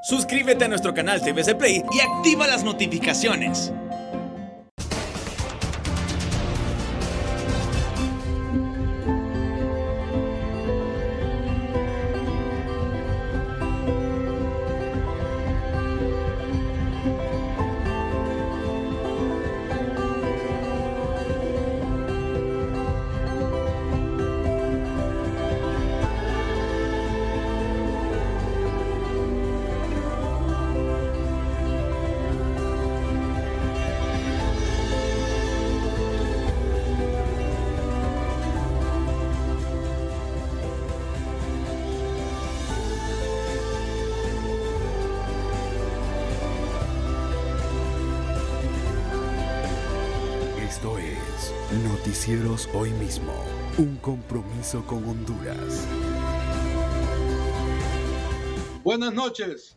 Suscríbete a nuestro canal TVC Play y activa las notificaciones. Esto es Noticieros Hoy Mismo, un compromiso con Honduras. Buenas noches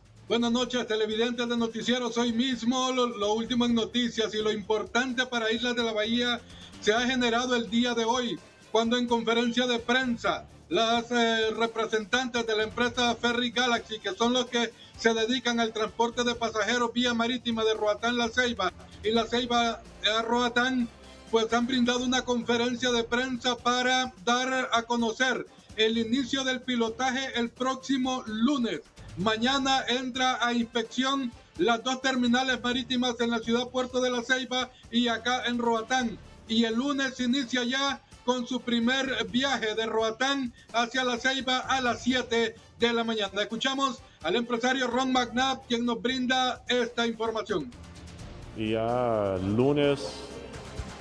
televidentes de Noticieros Hoy Mismo. Lo último en noticias y lo importante para Islas de la Bahía se ha generado el día de hoy, cuando en conferencia de prensa las representantes de la empresa Ferry Galaxy, que son los que se dedican al transporte de pasajeros vía marítima de Roatán La Ceiba y La Ceiba a Roatán, pues han brindado una conferencia de prensa para dar a conocer el inicio del pilotaje el próximo lunes. Mañana entra a inspección las dos terminales marítimas en la ciudad Puerto de La Ceiba y acá en Roatán. Y el lunes inicia ya con su primer viaje de Roatán hacia La Ceiba a las 7 de la mañana. Escuchamos al empresario Ron McNabb, quien nos brinda esta información. Y ya lunes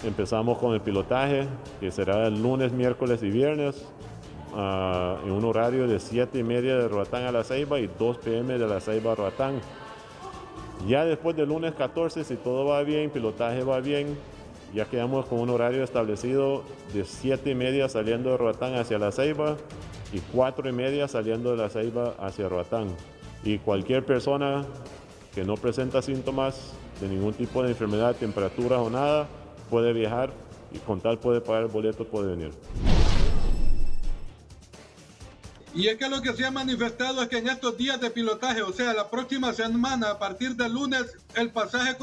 empezamos con el pilotaje, que será el lunes, miércoles y viernes, en un horario de 7:30 de Roatán a La Ceiba y 2 p.m. de La Ceiba a Roatán. Ya después del lunes 14, si todo va bien, pilotaje va bien, ya quedamos con un horario establecido de 7:30 saliendo de Roatán hacia La Ceiba y 4:30 saliendo de La Ceiba hacia Roatán. Y cualquier persona que no presenta síntomas de ningún tipo de enfermedad, temperatura o nada, puede viajar y con tal puede pagar el boleto, puede venir. Y es que lo que se ha manifestado es que en estos días de pilotaje, o sea, la próxima semana, a partir del lunes, el pasaje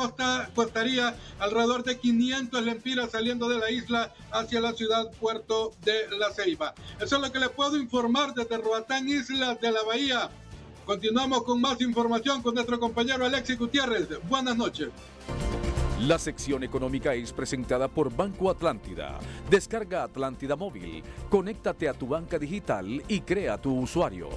costaría alrededor de 500 lempiras saliendo de la isla hacia la ciudad Puerto de La Ceiba. Eso es lo que les puedo informar desde Roatán, Islas de la Bahía. Continuamos con más información con nuestro compañero Alexis Gutiérrez. Buenas noches. La sección económica es presentada por Banco Atlántida. Descarga Atlántida Móvil, conéctate a tu banca digital y crea tu usuario.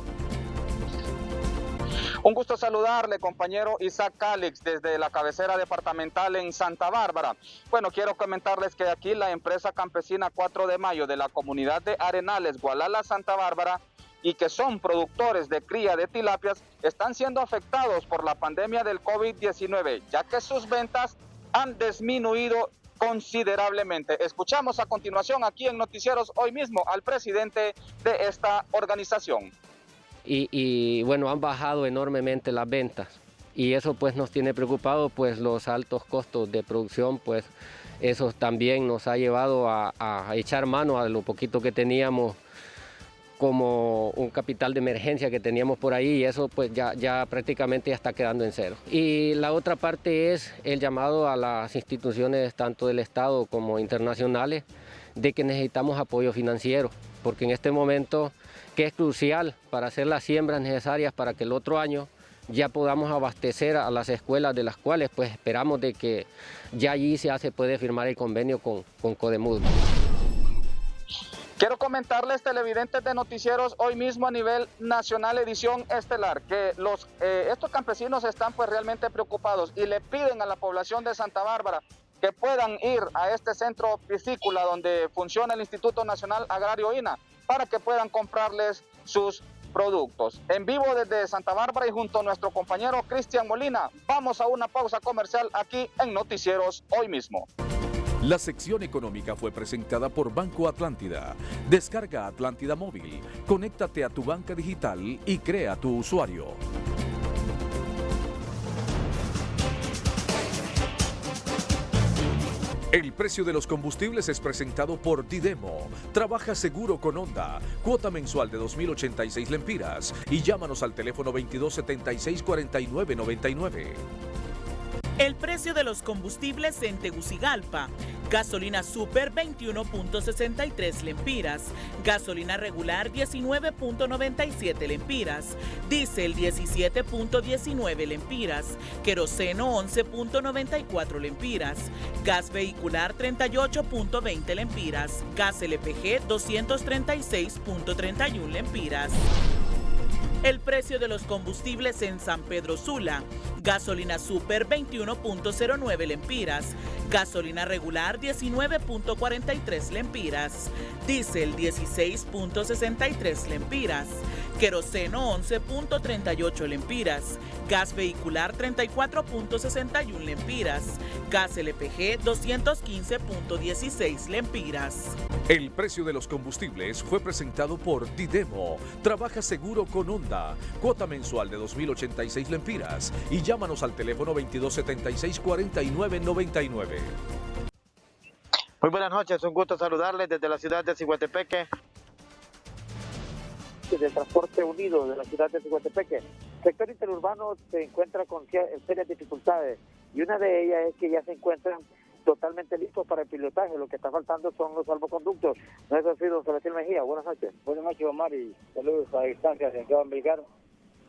Un gusto saludarle, compañero Isaac Calix, desde la cabecera departamental en Santa Bárbara. Bueno, quiero comentarles que aquí la empresa campesina 4 de Mayo de la comunidad de Arenales, Gualala, Santa Bárbara, y que son productores de cría de tilapias, están siendo afectados por la pandemia del COVID-19, ya que sus ventas han disminuido considerablemente. Escuchamos a continuación aquí en Noticieros Hoy Mismo al presidente de esta organización. Y bueno, han bajado enormemente las ventas y eso pues nos tiene preocupado, pues los altos costos de producción, pues eso también nos ha llevado a echar mano a lo poquito que teníamos como un capital de emergencia que teníamos por ahí, y eso pues ya prácticamente ya está quedando en cero. Y la otra parte es el llamado a las instituciones tanto del Estado como internacionales de que necesitamos apoyo financiero, porque en este momento que es crucial para hacer las siembras necesarias para que el otro año ya podamos abastecer a las escuelas, de las cuales pues esperamos de que ya allí se puede firmar el convenio con Codemud. Quiero comentarles, televidentes de Noticieros Hoy Mismo a nivel nacional, edición estelar, que estos campesinos están pues realmente preocupados y le piden a la población de Santa Bárbara que puedan ir a este centro piscícola donde funciona el Instituto Nacional Agrario INA para que puedan comprarles sus productos. En vivo desde Santa Bárbara y junto a nuestro compañero Cristian Molina, vamos a una pausa comercial aquí en Noticieros Hoy Mismo. La sección económica fue presentada por Banco Atlántida. Descarga Atlántida Móvil, conéctate a tu banca digital y crea tu usuario. El precio de los combustibles es presentado por Didemo. Trabaja seguro con Honda. Cuota mensual de 2.086 lempiras. Y llámanos al teléfono 2276-4999. El precio de los combustibles en Tegucigalpa: gasolina super 21.63 lempiras, gasolina regular 19.97 lempiras, diésel 17.19 lempiras, queroseno 11.94 lempiras, gas vehicular 38.20 lempiras, gas LPG 236.31 lempiras. El precio de los combustibles en San Pedro Sula: gasolina super 21.09 lempiras, gasolina regular 19.43 lempiras, diésel 16.63 lempiras, queroseno 11.38 lempiras, gas vehicular 34.61 lempiras, gas LPG 215.16 lempiras. El precio de los combustibles fue presentado por Didemo. Trabaja seguro con Honda. Cuota mensual de 2.086 lempiras. Y llámanos al teléfono 2276-4999. Muy buenas noches, un gusto saludarles desde la ciudad de Ciguatepeque. Desde el Transporte Unido de la ciudad de Ciguatepeque. El sector interurbano se encuentra con serias dificultades y una de ellas es que ya se encuentran totalmente listos para el pilotaje. Lo que está faltando son los salvoconductos. ¿No es así, don Sebastián Mejía? Buenas noches. Buenas noches, Omar, y saludos a distancia, Santiago Americano.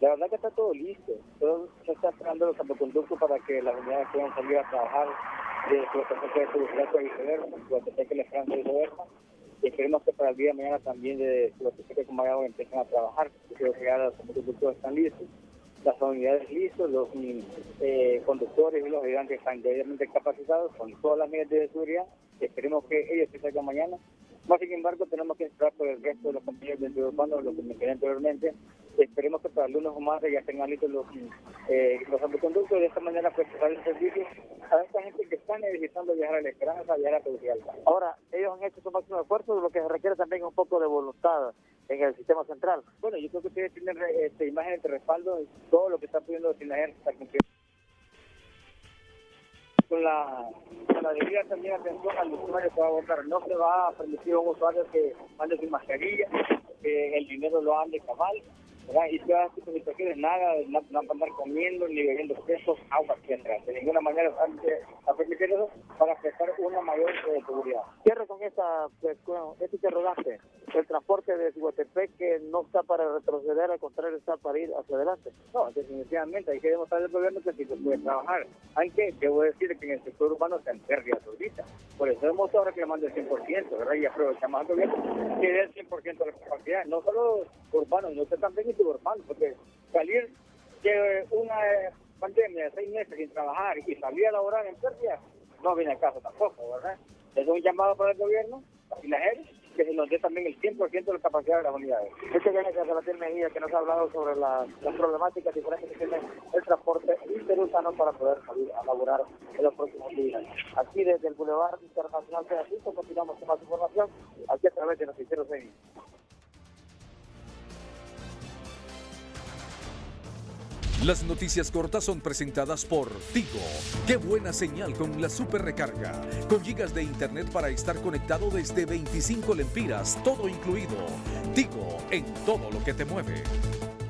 La verdad que está todo listo. Todo se está esperando los salvoconductos para que las unidades puedan salir a trabajar de Ciguatepeque de Tegucigalpa y viceversa, Ciguatepeque, La Esperanza y viceversa. Y esperemos que para el día de mañana también de Ciguatepeque con Mayagüez empiecen a trabajar. Creo que ya los salvoconductos están listos, las unidades listos, los conductores y los ayudantes están debidamente capacitados con todas las medidas de seguridad. Esperemos que ellos se salgan mañana. Más sin embargo, tenemos que esperar por el resto de los compañeros del urbano, lo que mencioné anteriormente. Esperemos que para el lunes o martes ya tengan listos los salvoconductos. De esta manera, pues, dar el servicio a esta gente que está necesitando viajar a La Esperanza, viajar a Tegucigalpa. Ahora, ellos han hecho su máximo esfuerzo, lo que se requiere también un poco de voluntad en el sistema central. Bueno, yo creo que ustedes tienen imágenes de respaldo y todo lo que está pudiendo sin la gente está cumpliendo. Con la debida también atención al usuario que va a abordar. No se va a permitir a un usuario que ande sin mascarilla, que el dinero lo ande cabal, ¿verdad? Y todas estas situaciones, nada, no van a andar comiendo ni bebiendo quesos, agua, etc. De ninguna manera van a permitir eso para prestar una mayor seguridad. Cierro con este interrogante. El transporte de Ciguatepeque no está para retroceder, al contrario está para ir hacia adelante. No, definitivamente hay que demostrar al gobierno que sí se puede trabajar. Aunque debo decir que en el sector urbano está en pérdida ahorita. Por eso hemos estado reclamando el 100%, ¿verdad? Y aprovechamos al gobierno que dé el 100% de la capacidad. No solo urbanos, sino que también y suburbanos, porque salir de una pandemia de 6 meses sin trabajar y salir a laborar en pérdida no viene a caso tampoco, ¿verdad? Es un llamado para el gobierno y la gente que se nos dé también el 100% de la capacidad de las unidades. Muchas gracias a Sebastián Mejía, que nos ha hablado sobre las problemáticas diferentes que tiene el transporte interurbano para poder salir a laborar en los próximos días. Aquí desde el Boulevard Internacional de Francisco continuamos con más información, aquí a través de Noticieros CNI. Las noticias cortas son presentadas por Tigo. Qué buena señal con la super recarga. Con gigas de internet para estar conectado desde 25 lempiras, todo incluido. Tigo, en todo lo que te mueve.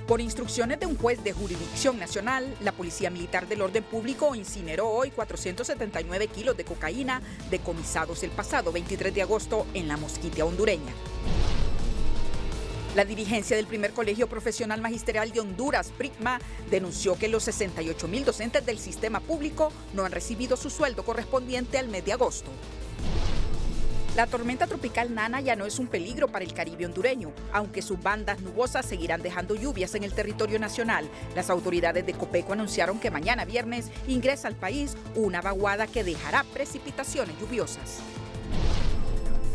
Por instrucciones de un juez de jurisdicción nacional, la Policía Militar del Orden Público incineró hoy 479 kilos de cocaína decomisados el pasado 23 de agosto en la Mosquitia hondureña. La dirigencia del primer colegio profesional magisterial de Honduras, PRICMA, denunció que los 68,000 docentes del sistema público no han recibido su sueldo correspondiente al mes de agosto. La tormenta tropical Nana ya no es un peligro para el Caribe hondureño, aunque sus bandas nubosas seguirán dejando lluvias en el territorio nacional. Las autoridades de Copeco anunciaron que mañana viernes ingresa al país una vaguada que dejará precipitaciones lluviosas.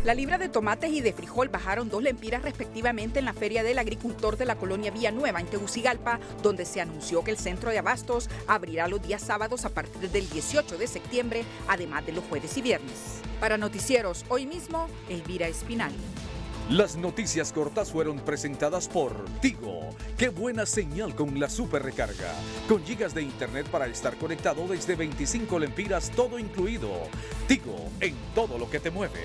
La libra de tomates y de frijol bajaron 2 lempiras respectivamente en la Feria del Agricultor de la colonia Villanueva en Tegucigalpa, donde se anunció que el centro de abastos abrirá los días sábados a partir del 18 de septiembre, además de los jueves y viernes. Para Noticieros Hoy Mismo, Elvira Espinal. Las noticias cortas fueron presentadas por Tigo. Qué buena señal con la super recarga. Con gigas de internet para estar conectado desde 25 lempiras, todo incluido. Tigo, en todo lo que te mueve.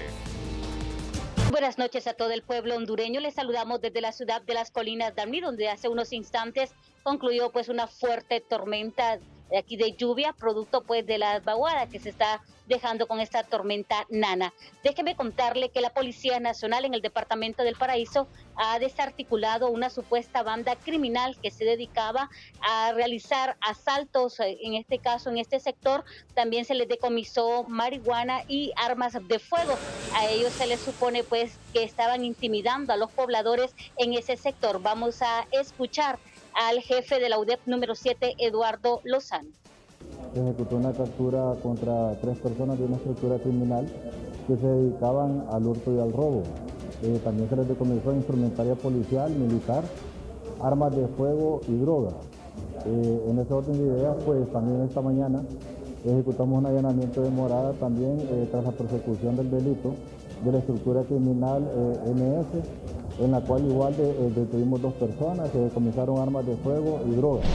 Buenas noches a todo el pueblo hondureño. Les saludamos desde la ciudad de Las Colinas Danlí, donde hace unos instantes concluyó pues una fuerte tormenta aquí de lluvia, producto pues de la vaguada que se está dejando con esta tormenta Nana. Déjeme contarle que la Policía Nacional en el departamento del Paraíso ha desarticulado una supuesta banda criminal que se dedicaba a realizar asaltos, en este caso en este sector. También se les decomisó marihuana y armas de fuego. A ellos se les supone pues que estaban intimidando a los pobladores en ese sector. Vamos a escuchar al jefe de la UDEP número 7, Eduardo Lozano. Se ejecutó una captura contra 3 personas de una estructura criminal que se dedicaban al hurto y al robo. También se les decomisó instrumentaria policial, militar, armas de fuego y droga. En ese orden de ideas, pues también esta mañana ejecutamos un allanamiento de morada también tras la persecución del delito de la estructura criminal MS, en la cual igual detuvimos 2 personas, se decomisaron armas de fuego y drogas.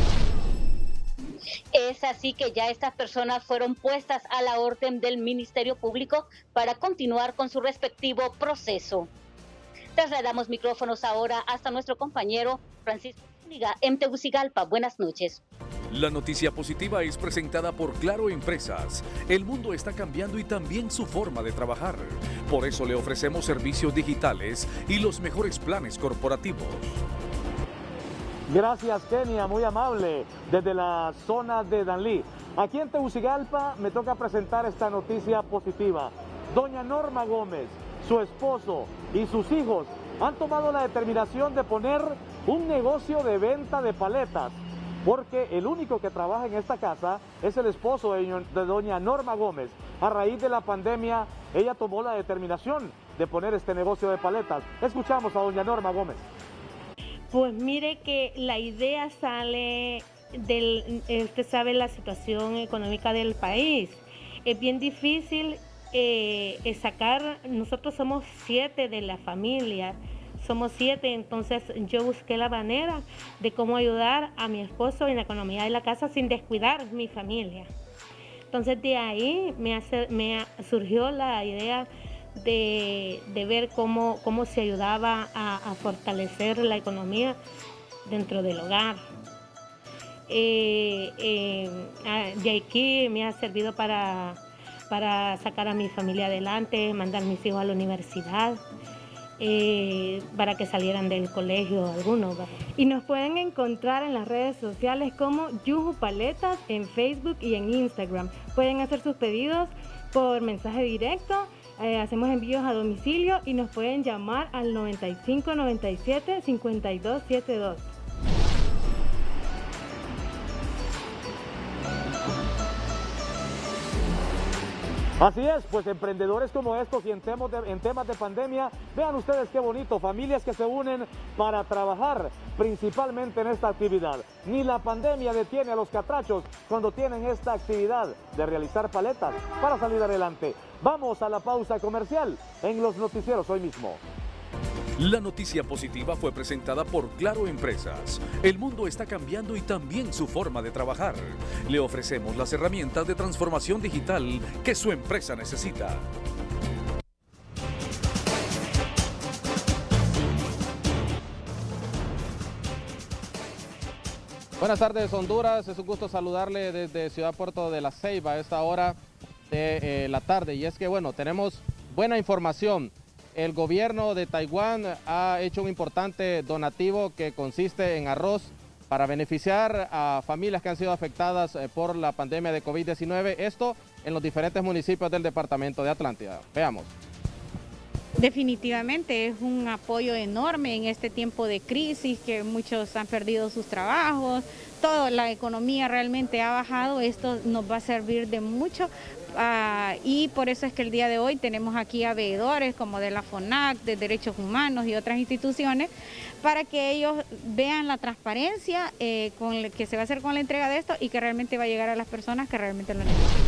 Es así que ya estas personas fueron puestas a la orden del Ministerio Público para continuar con su respectivo proceso. Trasladamos micrófonos ahora hasta nuestro compañero Francisco Zúñiga en Tegucigalpa. Buenas noches. La noticia positiva es presentada por Claro Empresas. El mundo está cambiando y también su forma de trabajar. Por eso le ofrecemos servicios digitales y los mejores planes corporativos. Gracias, Kenia, muy amable, desde la zona de Danlí. Aquí en Tegucigalpa me toca presentar esta noticia positiva. Doña Norma Gómez, su esposo y sus hijos han tomado la determinación de poner un negocio de venta de paletas, porque el único que trabaja en esta casa es el esposo de doña Norma Gómez. A raíz de la pandemia, ella tomó la determinación de poner este negocio de paletas. Escuchamos a doña Norma Gómez. Pues mire que la idea sale usted sabe la situación económica del país. Es bien difícil sacar, nosotros somos 7 de la familia, somos 7, entonces yo busqué la manera de cómo ayudar a mi esposo en la economía de la casa sin descuidar mi familia. Entonces de ahí me surgió la idea de ver cómo se ayudaba a fortalecer la economía dentro del hogar. De aquí me ha servido para sacar a mi familia adelante, mandar a mis hijos a la universidad, para que salieran del colegio algunos. Y nos pueden encontrar en las redes sociales como Yuju Paletas en Facebook y en Instagram. Pueden hacer sus pedidos por mensaje directo. Hacemos envíos a domicilio y nos pueden llamar al 95 97 52 72. Así es, pues emprendedores como estos y en temas de pandemia, vean ustedes qué bonito, familias que se unen para trabajar principalmente en esta actividad. Ni la pandemia detiene a los catrachos cuando tienen esta actividad de realizar paletas para salir adelante. Vamos a la pausa comercial en los noticieros hoy mismo. La noticia positiva fue presentada por Claro Empresas. El mundo está cambiando y también su forma de trabajar. Le ofrecemos las herramientas de transformación digital que su empresa necesita. Buenas tardes, Honduras. Es un gusto saludarle desde Ciudad Puerto de la Ceiba a esta hora de la tarde. Y es que, bueno, tenemos buena información. El gobierno de Taiwán ha hecho un importante donativo que consiste en arroz para beneficiar a familias que han sido afectadas por la pandemia de COVID-19. Esto en los diferentes municipios del departamento de Atlántida. Veamos. Definitivamente es un apoyo enorme en este tiempo de crisis, que muchos han perdido sus trabajos, toda la economía realmente ha bajado. Esto nos va a servir de mucho. Y por eso es que el día de hoy tenemos aquí a veedores como de la FONAC, de Derechos Humanos y otras instituciones, para que ellos vean la transparencia que se va a hacer con la entrega de esto y que realmente va a llegar a las personas que realmente lo necesitan.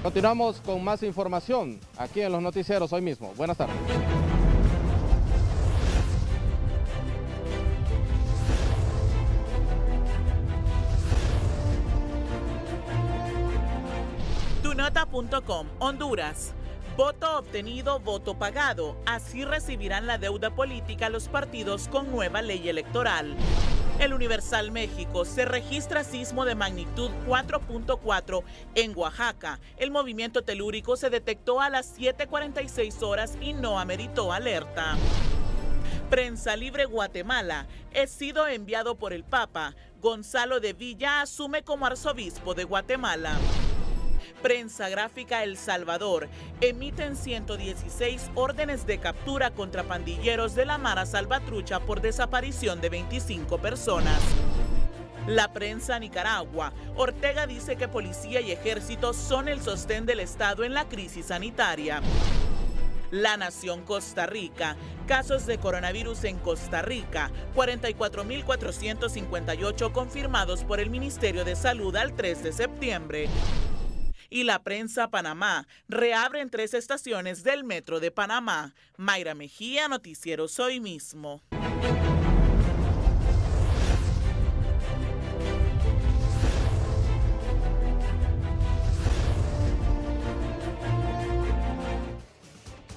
Continuamos con más información aquí en los noticieros hoy mismo. Buenas tardes. Tunota.com, Honduras. Voto obtenido, voto pagado. Así recibirán la deuda política los partidos con nueva ley electoral. El Universal México, se registra sismo de magnitud 4.4 en Oaxaca. El movimiento telúrico se detectó a las 7:46 horas y no ameritó alerta. Prensa Libre Guatemala, he sido enviado por el Papa. Gonzalo de Villa asume como arzobispo de Guatemala. Prensa Gráfica El Salvador, emiten 116 órdenes de captura contra pandilleros de la Mara Salvatrucha por desaparición de 25 personas. La Prensa Nicaragua, Ortega dice que policía y ejército son el sostén del Estado en la crisis sanitaria. La Nación Costa Rica, casos de coronavirus en Costa Rica, 44.458 confirmados por el Ministerio de Salud al 3 de septiembre. Y La Prensa Panamá, reabren 3 estaciones del Metro de Panamá. Mayra Mejía, Noticieros Hoy Mismo.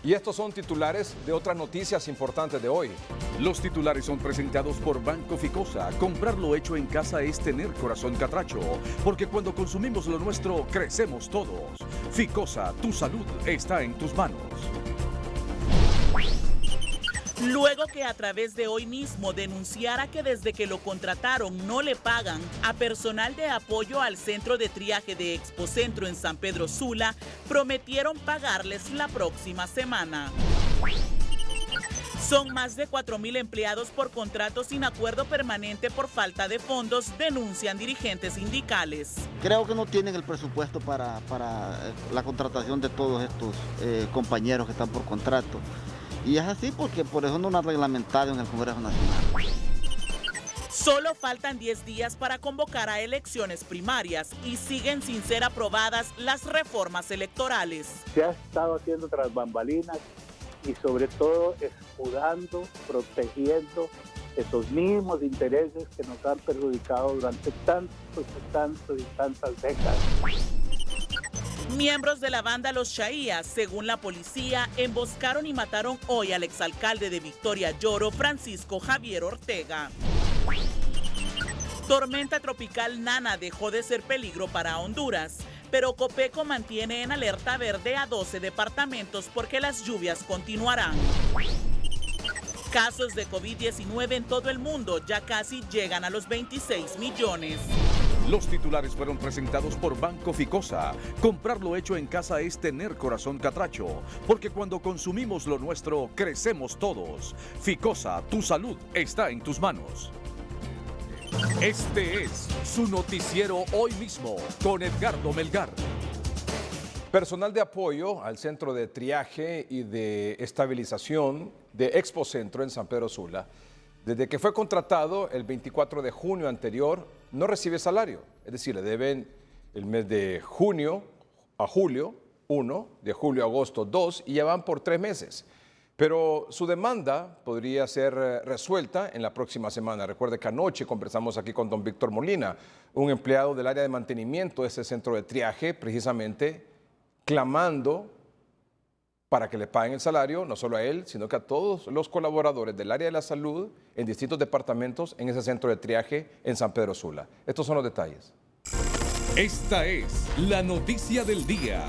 Y estos son titulares de otras noticias importantes de hoy. Los titulares son presentados por Banco Ficosa. Comprar lo hecho en casa es tener corazón catracho, porque cuando consumimos lo nuestro, crecemos todos. Ficosa, tu salud está en tus manos. Luego que a través de Hoy Mismo denunciara que desde que lo contrataron no le pagan a personal de apoyo al centro de triaje de Expocentro en San Pedro Sula, prometieron pagarles la próxima semana. Son más de 4.000 empleados por contrato sin acuerdo permanente por falta de fondos, denuncian dirigentes sindicales. Creo que no tienen el presupuesto para la contratación de todos estos compañeros que están por contrato. Y es así porque por eso no han reglamentado en el Congreso Nacional. Solo faltan 10 días para convocar a elecciones primarias y siguen sin ser aprobadas las reformas electorales. Se ha estado haciendo tras bambalinas y sobre todo escudando, protegiendo esos mismos intereses que nos han perjudicado durante tantas décadas. Miembros de la banda Los Chaías, según la policía, emboscaron y mataron hoy al exalcalde de Victoria Lloro, Francisco Javier Ortega. Tormenta tropical Nana dejó de ser peligro para Honduras, pero Copeco mantiene en alerta verde a 12 departamentos porque las lluvias continuarán. Casos de COVID-19 en todo el mundo ya casi llegan a los 26 millones. Los titulares fueron presentados por Banco Ficosa. Comprar lo hecho en casa es tener corazón catracho, porque cuando consumimos lo nuestro, crecemos todos. Ficosa, tu salud está en tus manos. Este es su noticiero Hoy Mismo, con Edgardo Melgar. Personal de apoyo al centro de triaje y de estabilización de Expocentro en San Pedro Sula, desde que fue contratado el 24 de junio anterior, no recibe salario. Es decir, le deben el mes de junio a julio 1, de julio a agosto 2, y ya van por 3 meses. Pero su demanda podría ser resuelta en la próxima semana. Recuerde que anoche conversamos aquí con don Víctor Molina, un empleado del área de mantenimiento de ese centro de triaje, precisamente clamando para que le paguen el salario, no solo a él, sino que a todos los colaboradores del área de la salud en distintos departamentos en ese centro de triaje en San Pedro Sula. Estos son los detalles. Esta es la noticia del día.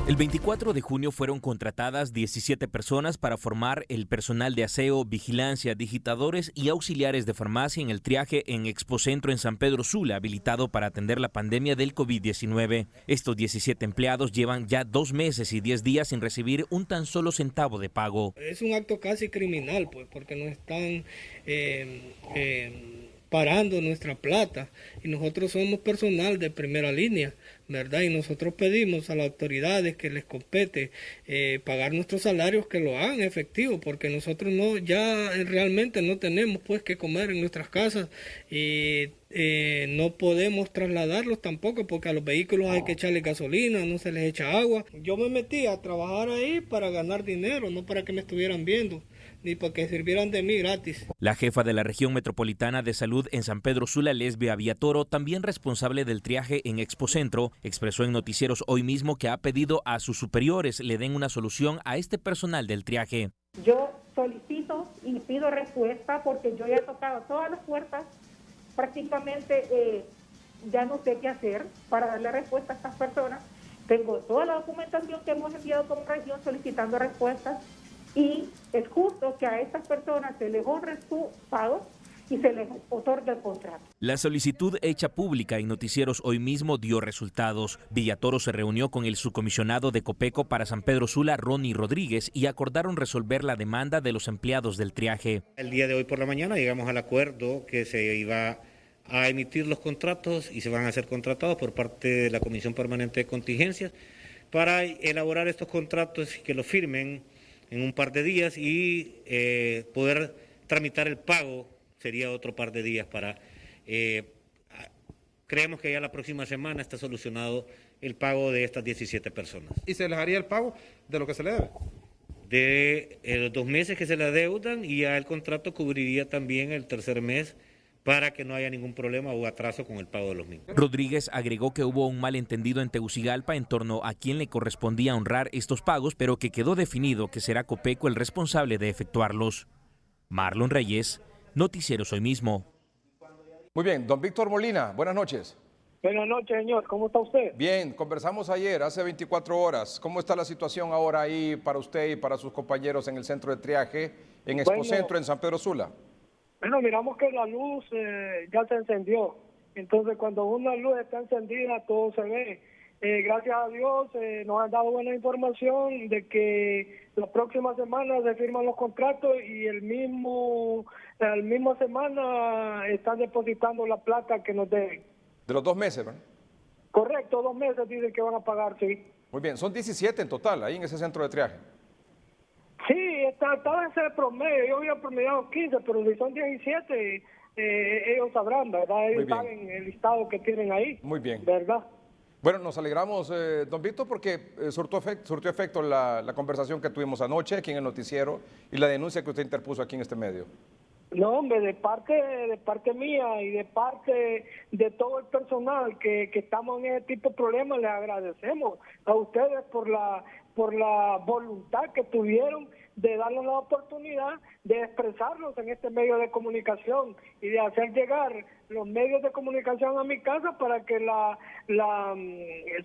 El 24 de junio fueron contratadas 17 personas para formar el personal de aseo, vigilancia, digitadores y auxiliares de farmacia en el triaje en Expocentro en San Pedro Sula, habilitado para atender la pandemia del COVID-19. Estos 17 empleados llevan ya 2 meses y 10 días sin recibir un tan solo centavo de pago. Es un acto casi criminal, pues, porque no están parando nuestra plata, y nosotros somos personal de primera línea, ¿verdad? Y nosotros pedimos a las autoridades que les compete pagar nuestros salarios, que lo hagan efectivo, porque nosotros ya realmente no tenemos pues que comer en nuestras casas, y no podemos trasladarlos tampoco, porque a los vehículos hay que echarle gasolina, no se les echa agua. Yo me metí a trabajar ahí para ganar dinero, no para que me estuvieran viendo, ni para que sirvieran de mí gratis. La jefa de la región metropolitana de salud en San Pedro Sula, Lesbia Villatoro, también responsable del triaje en Expocentro, expresó en Noticieros Hoy Mismo que ha pedido a sus superiores le den una solución a este personal del triaje. Yo solicito y pido respuesta porque yo ya he tocado todas las puertas, prácticamente ya no sé qué hacer para darle respuesta a estas personas. Tengo toda la documentación que hemos enviado como región solicitando respuestas, y es justo que a estas personas se les honre su pago y se les otorgue el contrato. La solicitud hecha pública en Noticieros Hoy Mismo dio resultados. Villatoro se reunió con el subcomisionado de Copeco para San Pedro Sula, Ronnie Rodríguez, y acordaron resolver la demanda de los empleados del triaje. El día de hoy por la mañana llegamos al acuerdo que se iba a emitir los contratos y se van a hacer contratados por parte de la Comisión Permanente de Contingencias para elaborar estos contratos y que los firmen en un par de días, y poder tramitar el pago sería otro par de días para... creemos que ya la próxima semana está solucionado el pago de estas 17 personas. ¿Y se les haría el pago de lo que se le debe? De los 2 meses que se le adeudan, y ya el contrato cubriría también el tercer mes para que no haya ningún problema o atraso con el pago de los mismos. Rodríguez agregó que hubo un malentendido en Tegucigalpa en torno a quién le correspondía honrar estos pagos, pero que quedó definido que será Copeco el responsable de efectuarlos. Marlon Reyes, Noticieros Hoy Mismo. Muy bien, don Víctor Molina, buenas noches. Buenas noches, señor. ¿Cómo está usted? Bien, conversamos ayer, hace 24 horas. ¿Cómo está la situación ahora ahí para usted y para sus compañeros en el centro de triaje, en Expocentro, en San Pedro Sula? Bueno, miramos que la luz ya se encendió. Entonces, cuando una luz está encendida, todo se ve. Gracias a Dios nos han dado buena información de que las próximas semanas se firman los contratos, y la misma semana están depositando la plata que nos deben. De los 2 meses, ¿verdad? Correcto, 2 meses dicen que van a pagar, sí. Muy bien, son 17 en total ahí en ese centro de triaje. Sí, estaba en ese promedio. Yo había promediado 15, pero si son 17, ellos sabrán, ¿verdad? Ellos saben el listado que tienen ahí. Muy bien. ¿Verdad? Bueno, nos alegramos, surtió efecto la conversación que tuvimos anoche aquí en el noticiero y la denuncia que usted interpuso aquí en este medio. No, hombre, de parte mía y de parte de todo el personal que estamos en ese tipo de problemas, les agradecemos a ustedes por la voluntad que tuvieron de darnos la oportunidad de expresarnos en este medio de comunicación y de hacer llegar los medios de comunicación a mi casa para que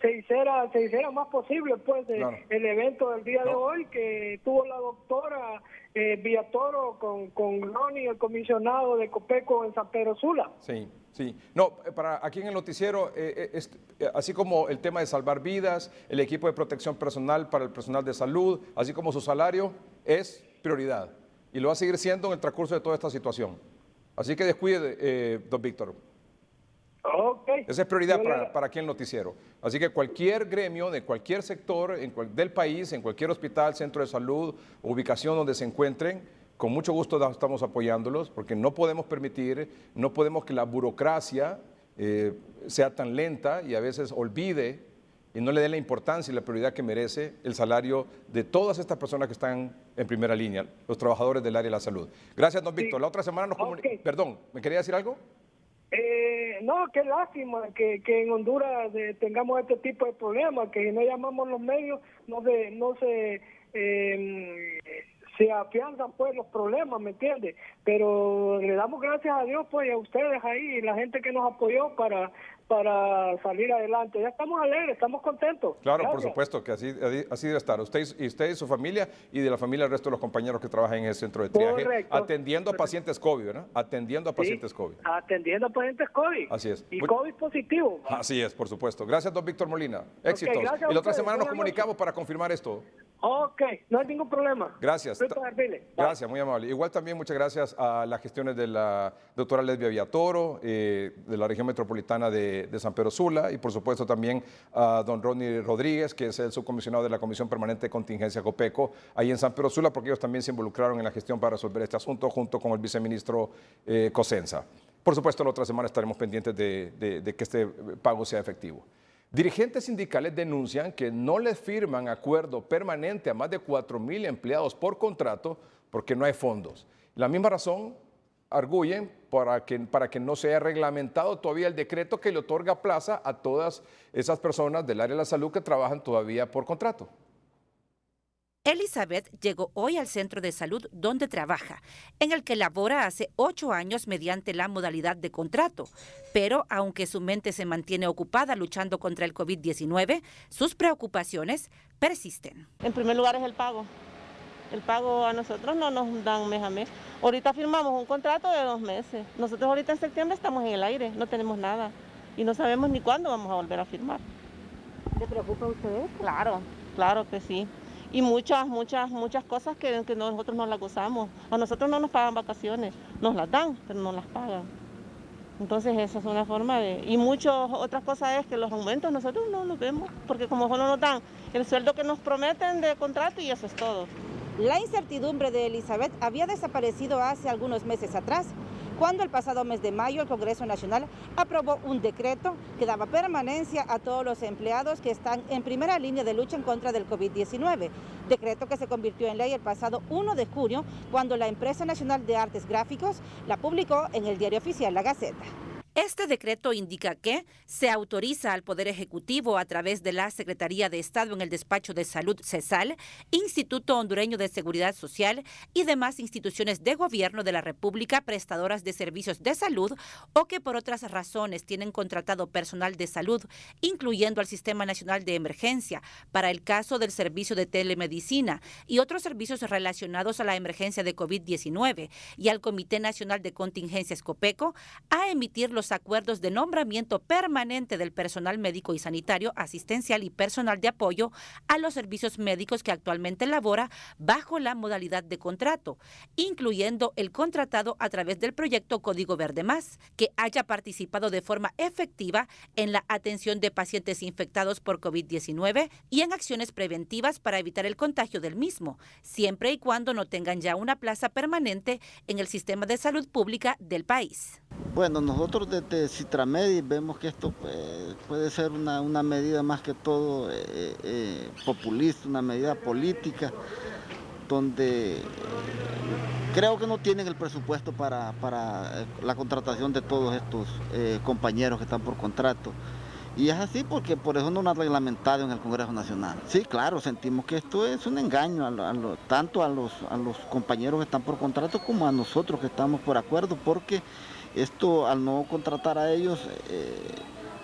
se hiciera más posible pues el evento del día de hoy que tuvo la doctora Villatoro con Ronnie, el comisionado de Copeco en San Pedro Sula. Sí. Sí, no, para aquí en el noticiero, así como el tema de salvar vidas, el equipo de protección personal para el personal de salud, así como su salario, es prioridad. Y lo va a seguir siendo en el transcurso de toda esta situación. Así que descuide, don Víctor. Okay. Esa es prioridad para aquí en el noticiero. Así que cualquier gremio de cualquier sector del país, en cualquier hospital, centro de salud, ubicación donde se encuentren, con mucho gusto estamos apoyándolos, porque no podemos que la burocracia sea tan lenta y a veces olvide y no le dé la importancia y la prioridad que merece el salario de todas estas personas que están en primera línea, los trabajadores del área de la salud. Gracias, don Víctor. La otra semana nos comunicamos. Perdón, ¿me quería decir algo? No, qué lástima que en Honduras tengamos este tipo de problemas, que no llamamos los medios, se afianzan pues los problemas, ¿me entiendes? Pero le damos gracias a Dios pues y a ustedes ahí, y la gente que nos apoyó para para salir adelante. Ya estamos alegres, estamos contentos. Claro, Gracias. por supuesto que así debe estar. Usted y su familia y de la familia el resto de los compañeros que trabajan en el centro de triaje, Correcto. atendiendo a pacientes COVID, ¿verdad? Atendiendo a pacientes COVID. Atendiendo a pacientes COVID. Así es. Y COVID positivo. Así es, por supuesto. Gracias, don Víctor Molina. Éxitos. gracias a Y la otra ustedes. semana nos Buenas comunicamos para confirmar esto. Ok, no hay ningún problema. Gracias. Estoy para servirle. Gracias, muy amable. Igual también muchas gracias a las gestiones de la doctora Lesbia Villatoro, de la región metropolitana de San Pedro Sula, y por supuesto también a don Ronnie Rodríguez, que es el subcomisionado de la Comisión Permanente de Contingencia COPECO, ahí en San Pedro Sula, porque ellos también se involucraron en la gestión para resolver este asunto junto con el viceministro Cosenza. Por supuesto, la otra semana estaremos pendientes de que este pago sea efectivo. Dirigentes sindicales denuncian que no les firman acuerdo permanente a más de 4,000 empleados por contrato porque no hay fondos. La misma razón arguyen para que no sea reglamentado todavía el decreto que le otorga plaza a todas esas personas del área de la salud que trabajan todavía por contrato. Elizabeth llegó hoy al centro de salud donde trabaja, en el que labora hace 8 años mediante la modalidad de contrato. Pero aunque su mente se mantiene ocupada luchando contra el COVID-19, sus preocupaciones persisten. En primer lugar es el pago. El pago a nosotros no nos dan mes a mes. Ahorita firmamos un contrato de 2 meses. Nosotros ahorita en septiembre estamos en el aire, no tenemos nada. Y no sabemos ni cuándo vamos a volver a firmar. ¿Le preocupa a usted? Claro, claro que sí. Y muchas cosas que nosotros no las gozamos. A nosotros no nos pagan vacaciones, nos las dan, pero no las pagan. Entonces esa es una forma de... Y muchas otras cosas es que los aumentos nosotros no los vemos, porque como solo nos dan el sueldo que nos prometen de contrato y eso es todo. La incertidumbre de Elizabeth había desaparecido hace algunos meses atrás, cuando el pasado mes de mayo el Congreso Nacional aprobó un decreto que daba permanencia a todos los empleados que están en primera línea de lucha en contra del COVID-19. Decreto que se convirtió en ley el pasado 1 de junio, cuando la Empresa Nacional de Artes Gráficos la publicó en el diario oficial La Gaceta. Este decreto indica que se autoriza al Poder Ejecutivo a través de la Secretaría de Estado en el Despacho de Salud CESAL, Instituto Hondureño de Seguridad Social y demás instituciones de gobierno de la República prestadoras de servicios de salud o que por otras razones tienen contratado personal de salud, incluyendo al Sistema Nacional de Emergencia para el caso del servicio de telemedicina y otros servicios relacionados a la emergencia de COVID-19 y al Comité Nacional de Contingencias COPECO a emitir los acuerdos de nombramiento permanente del personal médico y sanitario, asistencial y personal de apoyo a los servicios médicos que actualmente labora bajo la modalidad de contrato, incluyendo el contratado a través del proyecto Código Verde Más, que haya participado de forma efectiva en la atención de pacientes infectados por COVID-19 y en acciones preventivas para evitar el contagio del mismo, siempre y cuando no tengan ya una plaza permanente en el sistema de salud pública del país. Bueno, nosotros desde Citramedi vemos que esto puede ser una medida más que todo populista, una medida política, donde creo que no tienen el presupuesto para la contratación de todos estos compañeros que están por contrato. Y es así porque por eso no lo han reglamentado en el Congreso Nacional. Sí, claro, sentimos que esto es un engaño tanto a los compañeros que están por contrato como a nosotros que estamos por acuerdo, porque esto al no contratar a ellos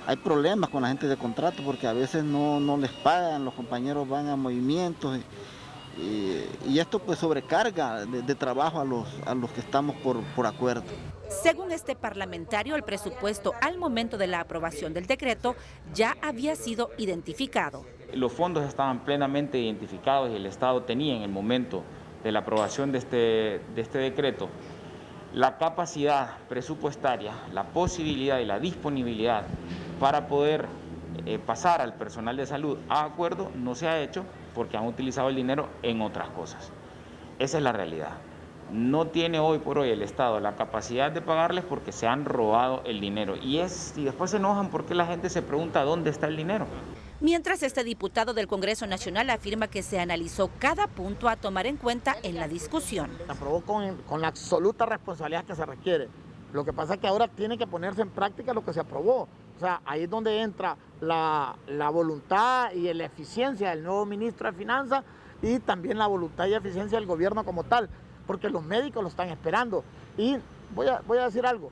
hay problemas con la gente de contrato porque a veces no les pagan, los compañeros van a movimientos y esto pues sobrecarga de trabajo a los que estamos por acuerdo. Según este parlamentario, el presupuesto al momento de la aprobación del decreto ya había sido identificado. Los fondos estaban plenamente identificados y el Estado tenía en el momento de la aprobación de este decreto la capacidad presupuestaria, la posibilidad y la disponibilidad para poder pasar al personal de salud a acuerdo. No se ha hecho porque han utilizado el dinero en otras cosas. Esa es la realidad. No tiene hoy por hoy el Estado la capacidad de pagarles porque se han robado el dinero. Y después se enojan porque la gente se pregunta dónde está el dinero. Mientras este diputado del Congreso Nacional afirma que se analizó cada punto a tomar en cuenta en la discusión. Se aprobó con la absoluta responsabilidad que se requiere. Lo que pasa es que ahora tiene que ponerse en práctica lo que se aprobó. O sea, ahí es donde entra la voluntad y la eficiencia del nuevo ministro de Finanzas y también la voluntad y eficiencia del gobierno como tal, porque los médicos lo están esperando. Y voy a decir algo,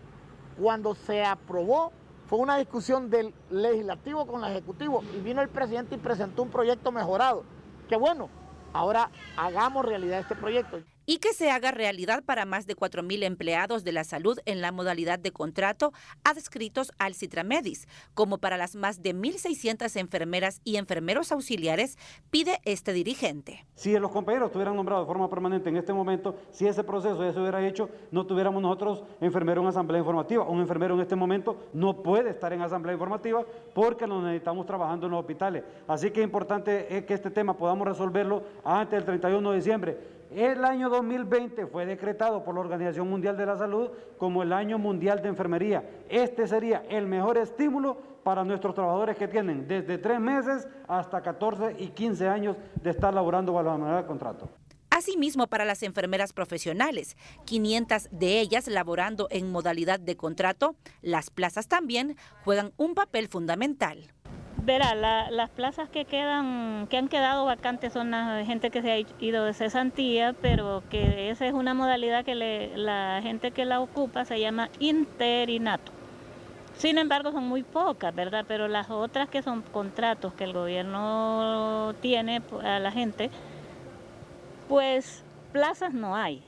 cuando se aprobó fue una discusión del legislativo con el ejecutivo y vino el presidente y presentó un proyecto mejorado. Que bueno, ahora hagamos realidad este proyecto. Y que se haga realidad para más de 4.000 empleados de la salud en la modalidad de contrato adscritos al Citramedis, como para las más de 1.600 enfermeras y enfermeros auxiliares, pide este dirigente. Si los compañeros estuvieran nombrados de forma permanente en este momento, si ese proceso ya se hubiera hecho, no tuviéramos nosotros enfermeros en asamblea informativa. Un enfermero en este momento no puede estar en asamblea informativa porque nos necesitamos trabajando en los hospitales. Así que es importante que este tema podamos resolverlo antes del 31 de diciembre. El año 2020 fue decretado por la Organización Mundial de la Salud como el Año Mundial de Enfermería. Este sería el mejor estímulo para nuestros trabajadores que tienen desde 3 meses hasta 14 y 15 años de estar laborando bajo la manera de contrato. Asimismo, para las enfermeras profesionales, 500 de ellas laborando en modalidad de contrato, las plazas también juegan un papel fundamental. Verá, las plazas que han quedado vacantes son la gente que se ha ido de cesantía, pero que esa es una modalidad que la gente que la ocupa se llama interinato. Sin embargo, son muy pocas, ¿verdad? Pero las otras que son contratos que el gobierno tiene a la gente, pues plazas no hay.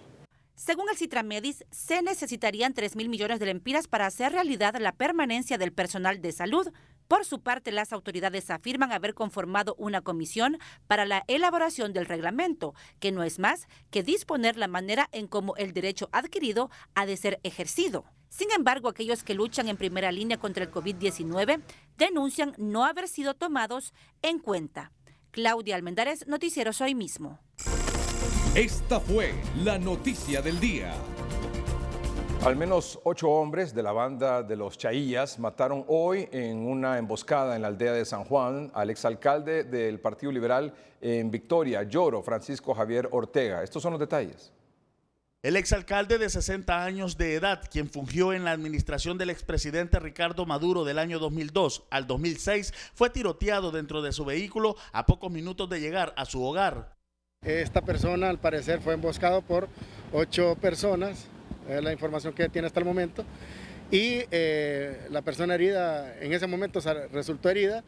Según el Citramedis, se necesitarían 3.000 millones de lempiras para hacer realidad la permanencia del personal de salud. Por su parte, las autoridades afirman haber conformado una comisión para la elaboración del reglamento, que no es más que disponer la manera en cómo el derecho adquirido ha de ser ejercido. Sin embargo, aquellos que luchan en primera línea contra el COVID-19 denuncian no haber sido tomados en cuenta. Claudia Almendares, Noticiero Soy Mismo. Esta fue la noticia del día. Al menos 8 hombres de la banda de los Chaillas mataron hoy en una emboscada en la aldea de San Juan al exalcalde del Partido Liberal en Victoria, Lloro, Francisco Javier Ortega. Estos son los detalles. El exalcalde de 60 años de edad, quien fungió en la administración del expresidente Ricardo Maduro del año 2002 al 2006, fue tiroteado dentro de su vehículo a pocos minutos de llegar a su hogar. Esta persona al parecer fue emboscado por 8 personas. Es la información que tiene hasta el momento, y la persona herida en ese momento resultó herida,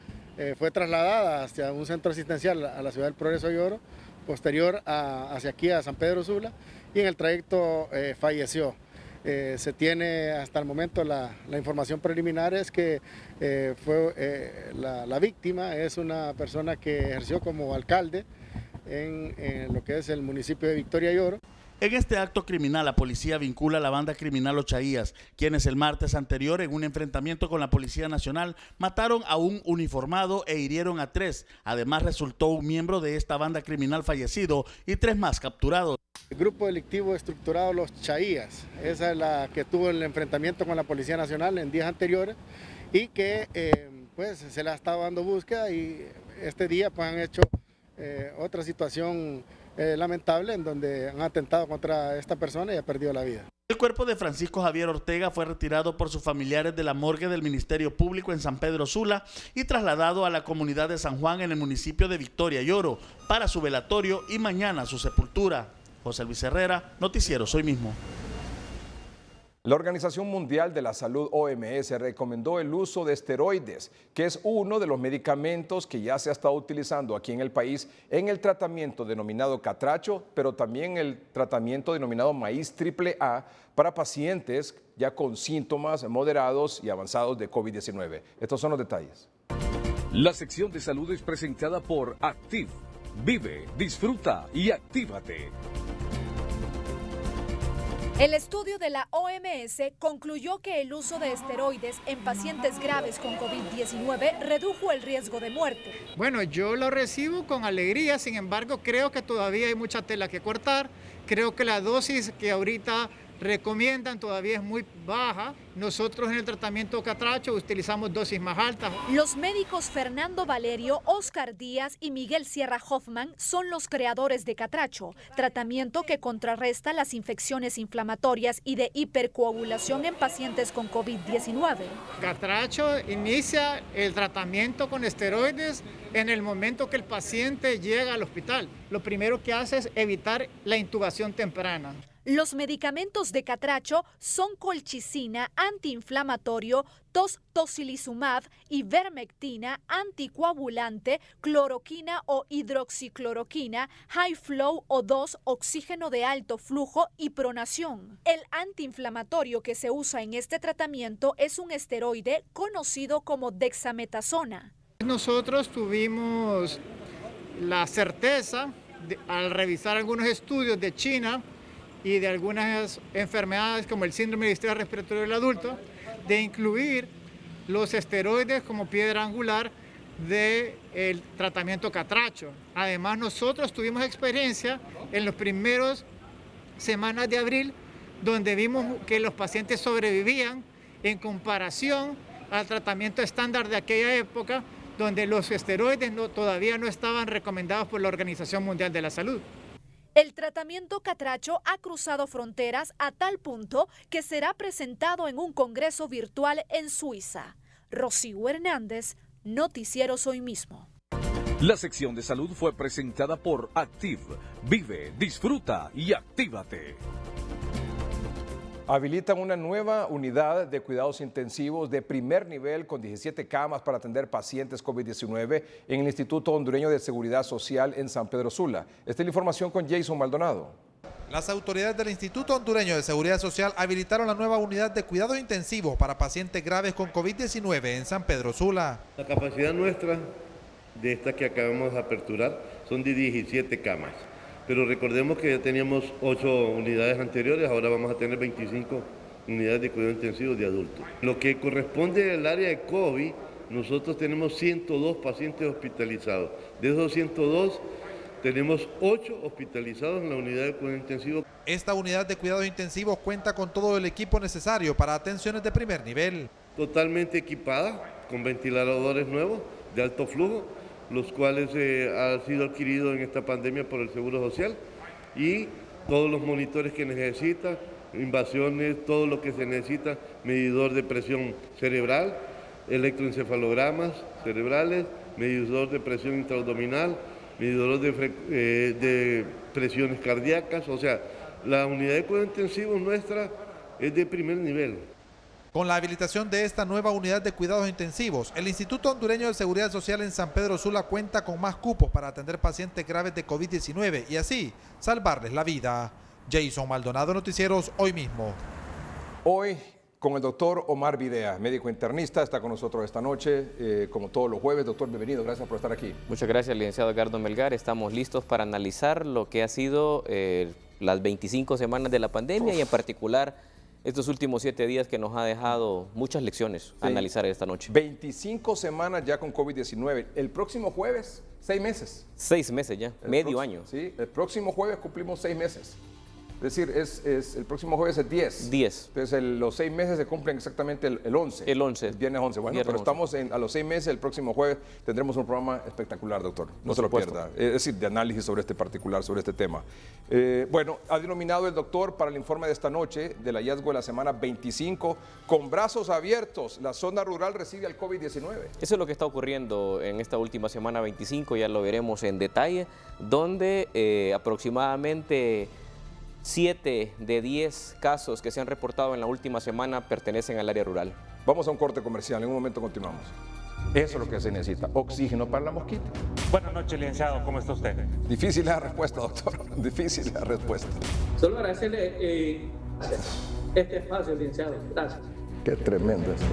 fue trasladada hacia un centro asistencial a la ciudad del Progreso de Oro, posterior hacia aquí a San Pedro Sula, y en el trayecto falleció. Se tiene hasta el momento la información preliminar es que la víctima es una persona que ejerció como alcalde en lo que es el municipio de Victoria y Oro. En este acto criminal, la policía vincula a la banda criminal Los Chaillas, quienes el martes anterior, en un enfrentamiento con la Policía Nacional, mataron a un uniformado e hirieron a 3. Además, resultó un miembro de esta banda criminal fallecido y 3 más capturados. El grupo delictivo estructurado Los Chaillas, esa es la que tuvo el enfrentamiento con la Policía Nacional en días anteriores y que pues se le ha estado dando búsqueda, y este día pues han hecho otra situación lamentable en donde han atentado contra esta persona y ha perdido la vida. El cuerpo de Francisco Javier Ortega fue retirado por sus familiares de la morgue del Ministerio Público en San Pedro Sula y trasladado a la comunidad de San Juan en el municipio de Victoria y Oro para su velatorio y mañana su sepultura. José Luis Herrera, Noticiero Soy Mismo. La Organización Mundial de la Salud, OMS, recomendó el uso de esteroides, que es uno de los medicamentos que ya se ha estado utilizando aquí en el país en el tratamiento denominado catracho, pero también el tratamiento denominado maíz AAA para pacientes ya con síntomas moderados y avanzados de COVID-19. Estos son los detalles. La sección de salud es presentada por Activ. Vive, disfruta y actívate. El estudio de la OMS concluyó que el uso de esteroides en pacientes graves con COVID-19 redujo el riesgo de muerte. Bueno, yo lo recibo con alegría, sin embargo, creo que todavía hay mucha tela que cortar. Creo que la dosis que ahorita recomiendan todavía es muy baja. Nosotros en el tratamiento catracho utilizamos dosis más altas. Los médicos Fernando Valerio, Oscar Díaz y Miguel Sierra Hoffman son los creadores de catracho, tratamiento que contrarresta las infecciones inflamatorias y de hipercoagulación en pacientes con COVID-19. Catracho inicia el tratamiento con esteroides en el momento que el paciente llega al hospital. Lo primero que hace es evitar la intubación temprana. Los medicamentos de Catracho son colchicina, antiinflamatorio, tocilizumab, ivermectina, anticoagulante, cloroquina o hidroxicloroquina, high flow o 2, oxígeno de alto flujo y pronación. El antiinflamatorio que se usa en este tratamiento es un esteroide conocido como dexametasona. Nosotros tuvimos la certeza, al revisar algunos estudios de China y de algunas enfermedades como el síndrome del sistema respiratorio del adulto, de incluir los esteroides como piedra angular del tratamiento Catracho. Además, nosotros tuvimos experiencia en los primeros semanas de abril, donde vimos que los pacientes sobrevivían en comparación al tratamiento estándar de aquella época, donde los esteroides todavía no estaban recomendados por la Organización Mundial de la Salud. El tratamiento Catracho ha cruzado fronteras a tal punto que será presentado en un congreso virtual en Suiza. Rocío Hernández, Noticieros Hoy Mismo. La sección de salud fue presentada por Activ. Vive, disfruta y actívate. Habilitan una nueva unidad de cuidados intensivos de primer nivel con 17 camas para atender pacientes COVID-19 en el Instituto Hondureño de Seguridad Social en San Pedro Sula. Esta es la información con Jason Maldonado. Las autoridades del Instituto Hondureño de Seguridad Social habilitaron la nueva unidad de cuidados intensivos para pacientes graves con COVID-19 en San Pedro Sula. La capacidad nuestra de esta que acabamos de aperturar son de 17 camas. Pero recordemos que ya teníamos 8 unidades anteriores, ahora vamos a tener 25 unidades de cuidado intensivo de adultos. Lo que corresponde al área de COVID, nosotros tenemos 102 pacientes hospitalizados. De esos 102, tenemos 8 hospitalizados en la unidad de cuidado intensivo. Esta unidad de cuidados intensivos cuenta con todo el equipo necesario para atenciones de primer nivel. Totalmente equipada, con ventiladores nuevos de alto flujo, los cuales han sido adquiridos en esta pandemia por el Seguro Social, y todos los monitores que necesita, invasiones, todo lo que se necesita, medidor de presión cerebral, electroencefalogramas cerebrales, medidor de presión intraabdominal, medidor de presiones cardíacas. O sea, la unidad de cuidado intensivo nuestra es de primer nivel. Con la habilitación de esta nueva unidad de cuidados intensivos, el Instituto Hondureño de Seguridad Social en San Pedro Sula cuenta con más cupos para atender pacientes graves de COVID-19 y así salvarles la vida. Jason Maldonado, Noticieros Hoy Mismo. Hoy con el doctor Omar Videa, médico internista, está con nosotros esta noche, como todos los jueves. Doctor, bienvenido, gracias por estar aquí. Muchas gracias, licenciado Edgardo Melgar. Estamos listos para analizar lo que ha sido las 25 semanas de la pandemia y en particular estos últimos 7 días que nos ha dejado muchas lecciones a analizar esta noche. 25 semanas ya con COVID-19. El próximo jueves, 6 meses. 6 meses ya, medio año. Sí, el próximo jueves cumplimos 6 meses. Es decir, el próximo jueves es 10. 10. Entonces los 6 meses se cumplen exactamente el 11. El 11. El viernes 11. Bueno, viernes pero 11. estamos a los 6 meses, el próximo jueves tendremos un programa espectacular, doctor. No se lo pierda. Es decir, de análisis sobre este particular, sobre este tema. Bueno, ha denominado el doctor para el informe de esta noche del hallazgo de la semana 25, con brazos abiertos, la zona rural recibe al COVID-19. Eso es lo que está ocurriendo en esta última semana 25, ya lo veremos en detalle, donde aproximadamente 7 de 10 casos que se han reportado en la última semana pertenecen al área rural. Vamos a un corte comercial, en un momento continuamos. Eso es lo que se necesita, oxígeno para la mosquita. Buenas noches, licenciado, ¿cómo está usted? Difícil la respuesta, doctor, difícil la respuesta. Solo agradecerle este espacio, licenciado, gracias. Qué tremendo esto.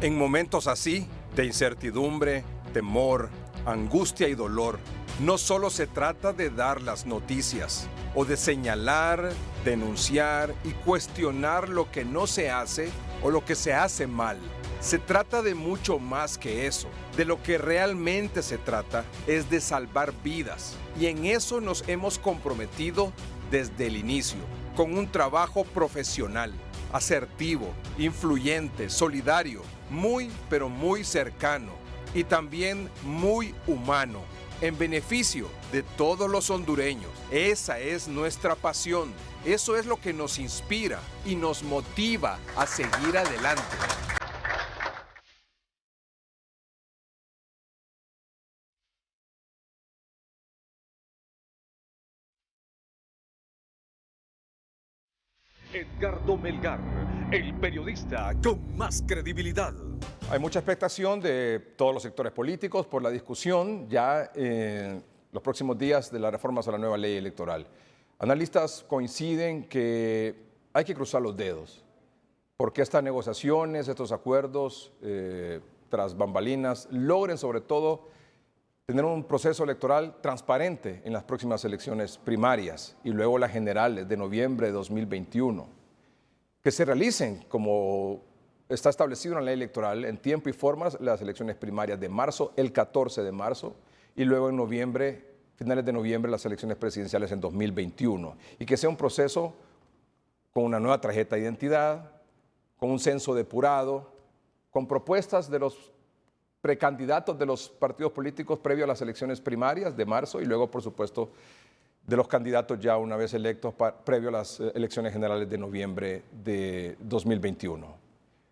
En momentos así, de incertidumbre, temor, angustia y dolor, no solo se trata de dar las noticias o de señalar, denunciar y cuestionar lo que no se hace o lo que se hace mal. Se trata de mucho más que eso. De lo que realmente se trata es de salvar vidas. Y en eso nos hemos comprometido desde el inicio, con un trabajo profesional, asertivo, influyente, solidario, muy pero muy cercano y también muy humano, en beneficio de todos los hondureños. Esa es nuestra pasión, eso es lo que nos inspira y nos motiva a seguir adelante. Edgardo Melgar, el periodista con más credibilidad. Hay mucha expectación de todos los sectores políticos por la discusión ya en los próximos días de las reformas a la nueva ley electoral. Analistas coinciden que hay que cruzar los dedos porque estas negociaciones, estos acuerdos tras bambalinas logren sobre todo tener un proceso electoral transparente en las próximas elecciones primarias y luego las generales de noviembre de 2021. Que se realicen, como está establecido en la ley electoral, en tiempo y forma las elecciones primarias de marzo, el 14 de marzo, y luego en noviembre, finales de noviembre, las elecciones presidenciales en 2021. Y que sea un proceso con una nueva tarjeta de identidad, con un censo depurado, con propuestas de los precandidatos de los partidos políticos previo a las elecciones primarias de marzo y luego, por supuesto, de los candidatos ya una vez electos previo a las elecciones generales de noviembre de 2021.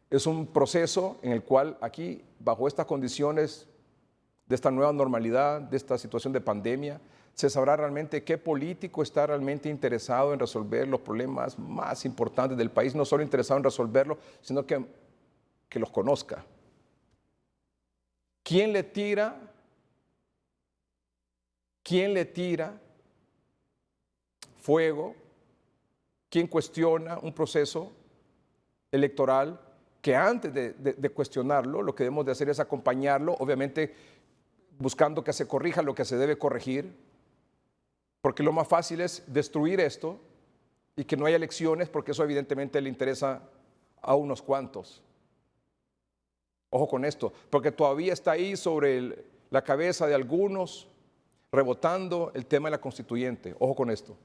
Es un proceso en el cual aquí, bajo estas condiciones de esta nueva normalidad, de esta situación de pandemia, se sabrá realmente qué político está realmente interesado en resolver los problemas más importantes del país, no solo interesado en resolverlos, sino que los conozca. ¿Quién le tira fuego? ¿Quién cuestiona un proceso electoral que antes de cuestionarlo, lo que debemos de hacer es acompañarlo, obviamente buscando que se corrija lo que se debe corregir, porque lo más fácil es destruir esto y que no haya elecciones, porque eso evidentemente le interesa a unos cuantos. Ojo con esto, porque todavía está ahí sobre la cabeza de algunos, rebotando el tema de la constituyente. Ojo con esto.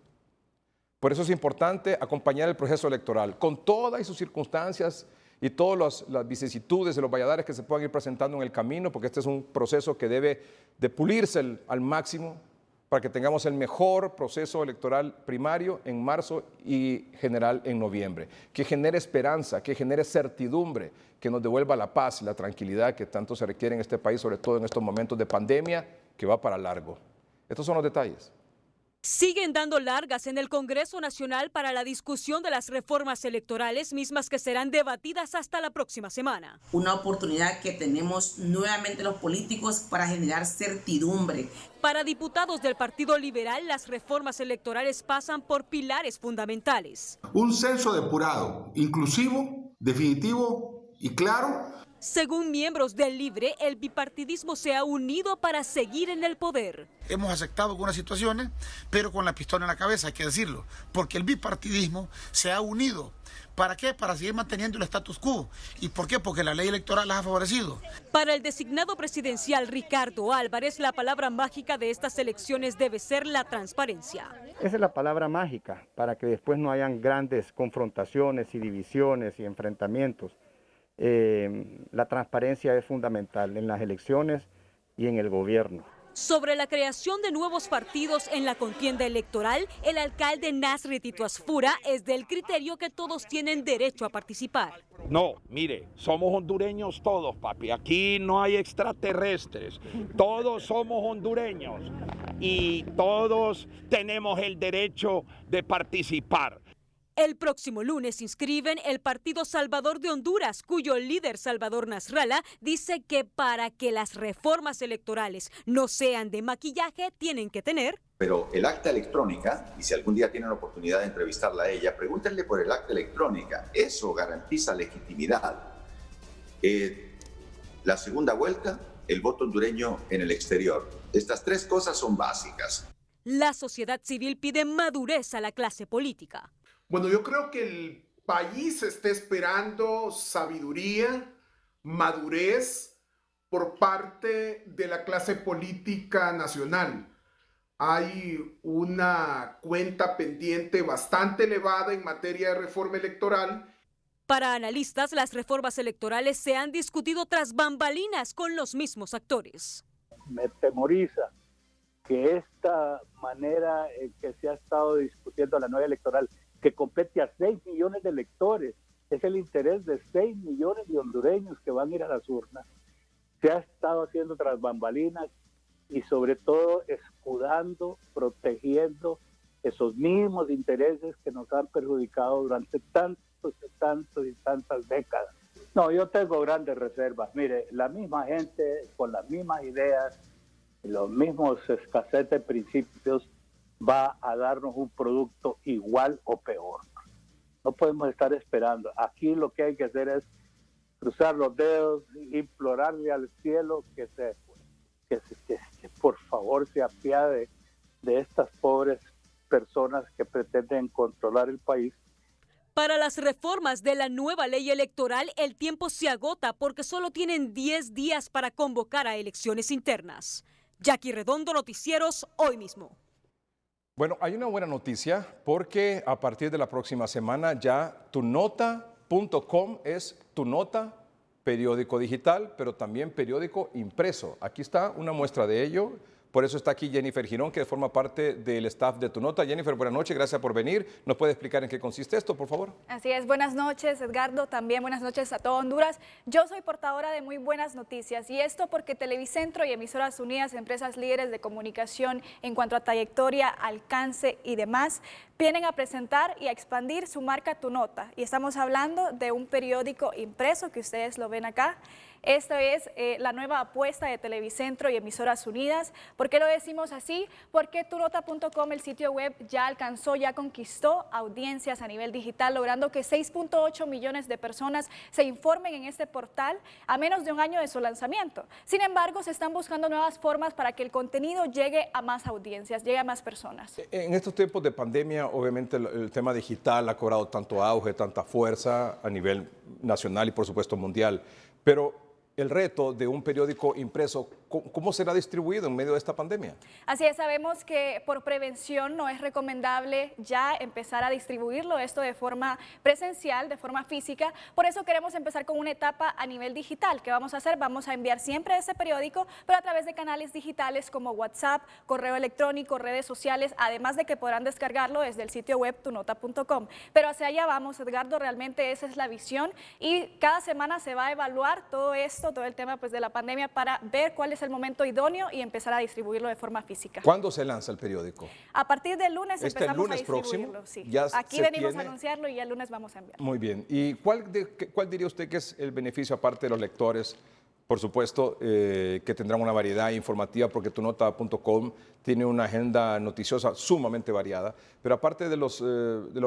Por eso es importante acompañar el proceso electoral, con todas sus circunstancias y todas las vicisitudes de los valladares que se puedan ir presentando en el camino, porque este es un proceso que debe de pulirse al máximo para que tengamos el mejor proceso electoral primario en marzo y general en noviembre, que genere esperanza, que genere certidumbre, que nos devuelva la paz y la tranquilidad que tanto se requiere en este país, sobre todo en estos momentos de pandemia que va para largo. Estos son los detalles. Siguen dando largas en el Congreso Nacional para la discusión de las reformas electorales, mismas que serán debatidas hasta la próxima semana. Una oportunidad que tenemos nuevamente los políticos para generar certidumbre. Para diputados del Partido Liberal, las reformas electorales pasan por pilares fundamentales. Un censo depurado, inclusivo, definitivo y claro. Según miembros del Libre, el bipartidismo se ha unido para seguir en el poder. Hemos aceptado algunas situaciones, pero con la pistola en la cabeza, hay que decirlo, porque el bipartidismo se ha unido. ¿Para qué? Para seguir manteniendo el status quo. ¿Y por qué? Porque la ley electoral las ha favorecido. Para el designado presidencial Ricardo Álvarez, la palabra mágica de estas elecciones debe ser la transparencia. Esa es la palabra mágica, para que después no hayan grandes confrontaciones y divisiones y enfrentamientos. La transparencia es fundamental en las elecciones y en el gobierno. Sobre la creación de nuevos partidos en la contienda electoral, el alcalde Nasri Tito Asfura es del criterio que todos tienen derecho a participar. No, mire, somos hondureños todos, papi. Aquí no hay extraterrestres. Todos somos hondureños y todos tenemos el derecho de participar. El próximo lunes inscriben el Partido Salvador de Honduras, cuyo líder Salvador Nasralla dice que para que las reformas electorales no sean de maquillaje, tienen que tener... Pero el acta electrónica, y si algún día tienen la oportunidad de entrevistarla a ella, pregúntenle por el acta electrónica. Eso garantiza legitimidad. La segunda vuelta, el voto hondureño en el exterior. Estas tres cosas son básicas. La sociedad civil pide madurez a la clase política. Bueno, yo creo que el país está esperando sabiduría, madurez por parte de la clase política nacional. Hay una cuenta pendiente bastante elevada en materia de reforma electoral. Para analistas, las reformas electorales se han discutido tras bambalinas con los mismos actores. Me temoriza que esta manera en que se ha estado discutiendo la nueva electoral, que compete a 6 millones de electores, es el interés de 6 millones de hondureños que van a ir a las urnas. Se ha estado haciendo tras bambalinas y sobre todo escudando, protegiendo esos mismos intereses que nos han perjudicado durante tantas décadas. No, yo tengo grandes reservas. Mire, la misma gente con las mismas ideas, los mismos escasez de principios, va a darnos un producto igual o peor. No podemos estar esperando. Aquí lo que hay que hacer es cruzar los dedos, implorarle al cielo que por favor se apiade de estas pobres personas que pretenden controlar el país. Para las reformas de la nueva ley electoral, el tiempo se agota porque solo tienen 10 días para convocar a elecciones internas. Jackie Redondo, Noticieros, hoy mismo. Bueno, hay una buena noticia porque a partir de la próxima semana ya tunota.com es Tu Nota, periódico digital, pero también periódico impreso. Aquí está una muestra de ello. Por eso está aquí Jennifer Girón, que forma parte del staff de Tu Nota. Jennifer, buenas noches, gracias por venir. ¿Nos puede explicar en qué consiste esto, por favor? Así es, buenas noches, Edgardo. También buenas noches a todo Honduras. Yo soy portadora de muy buenas noticias, y esto porque Televicentro y Emisoras Unidas, empresas líderes de comunicación en cuanto a trayectoria, alcance y demás, vienen a presentar y a expandir su marca Tu Nota. Y estamos hablando de un periódico impreso que ustedes lo ven acá. Esta es la nueva apuesta de Televicentro y Emisoras Unidas. ¿Por qué lo decimos así? Porque tunota.com, el sitio web, ya conquistó audiencias a nivel digital, logrando que 6.8 millones de personas se informen en este portal a menos de un año de su lanzamiento. Sin embargo, se están buscando nuevas formas para que el contenido llegue a más audiencias, llegue a más personas. En estos tiempos de pandemia, obviamente el tema digital ha cobrado tanto auge, tanta fuerza a nivel nacional y por supuesto mundial. Pero el reto de un periódico impreso, ¿cómo será distribuido en medio de esta pandemia? Así es, sabemos que por prevención no es recomendable ya empezar a distribuirlo esto de forma presencial, de forma física. Por eso queremos empezar con una etapa a nivel digital. ¿Qué vamos a hacer? Vamos a enviar siempre ese periódico, pero a través de canales digitales como WhatsApp, correo electrónico, redes sociales, además de que podrán descargarlo desde el sitio web tunota.com. Pero hacia allá vamos, Edgardo, realmente esa es la visión, y cada semana se va a evaluar todo esto, todo el tema pues, de la pandemia, para ver cuál es el momento idóneo y empezar a distribuirlo de forma física. ¿Cuándo se lanza el periódico? A partir del lunes empezamos lunes a distribuirlo. próximo, Sí. ya Aquí venimos a anunciarlo y el lunes vamos a enviar. Muy bien. ¿Y cuál diría usted que es el beneficio, aparte de los lectores, por supuesto, que tendrán una variedad informativa, porque tunota.com tiene una agenda noticiosa sumamente variada, pero aparte de los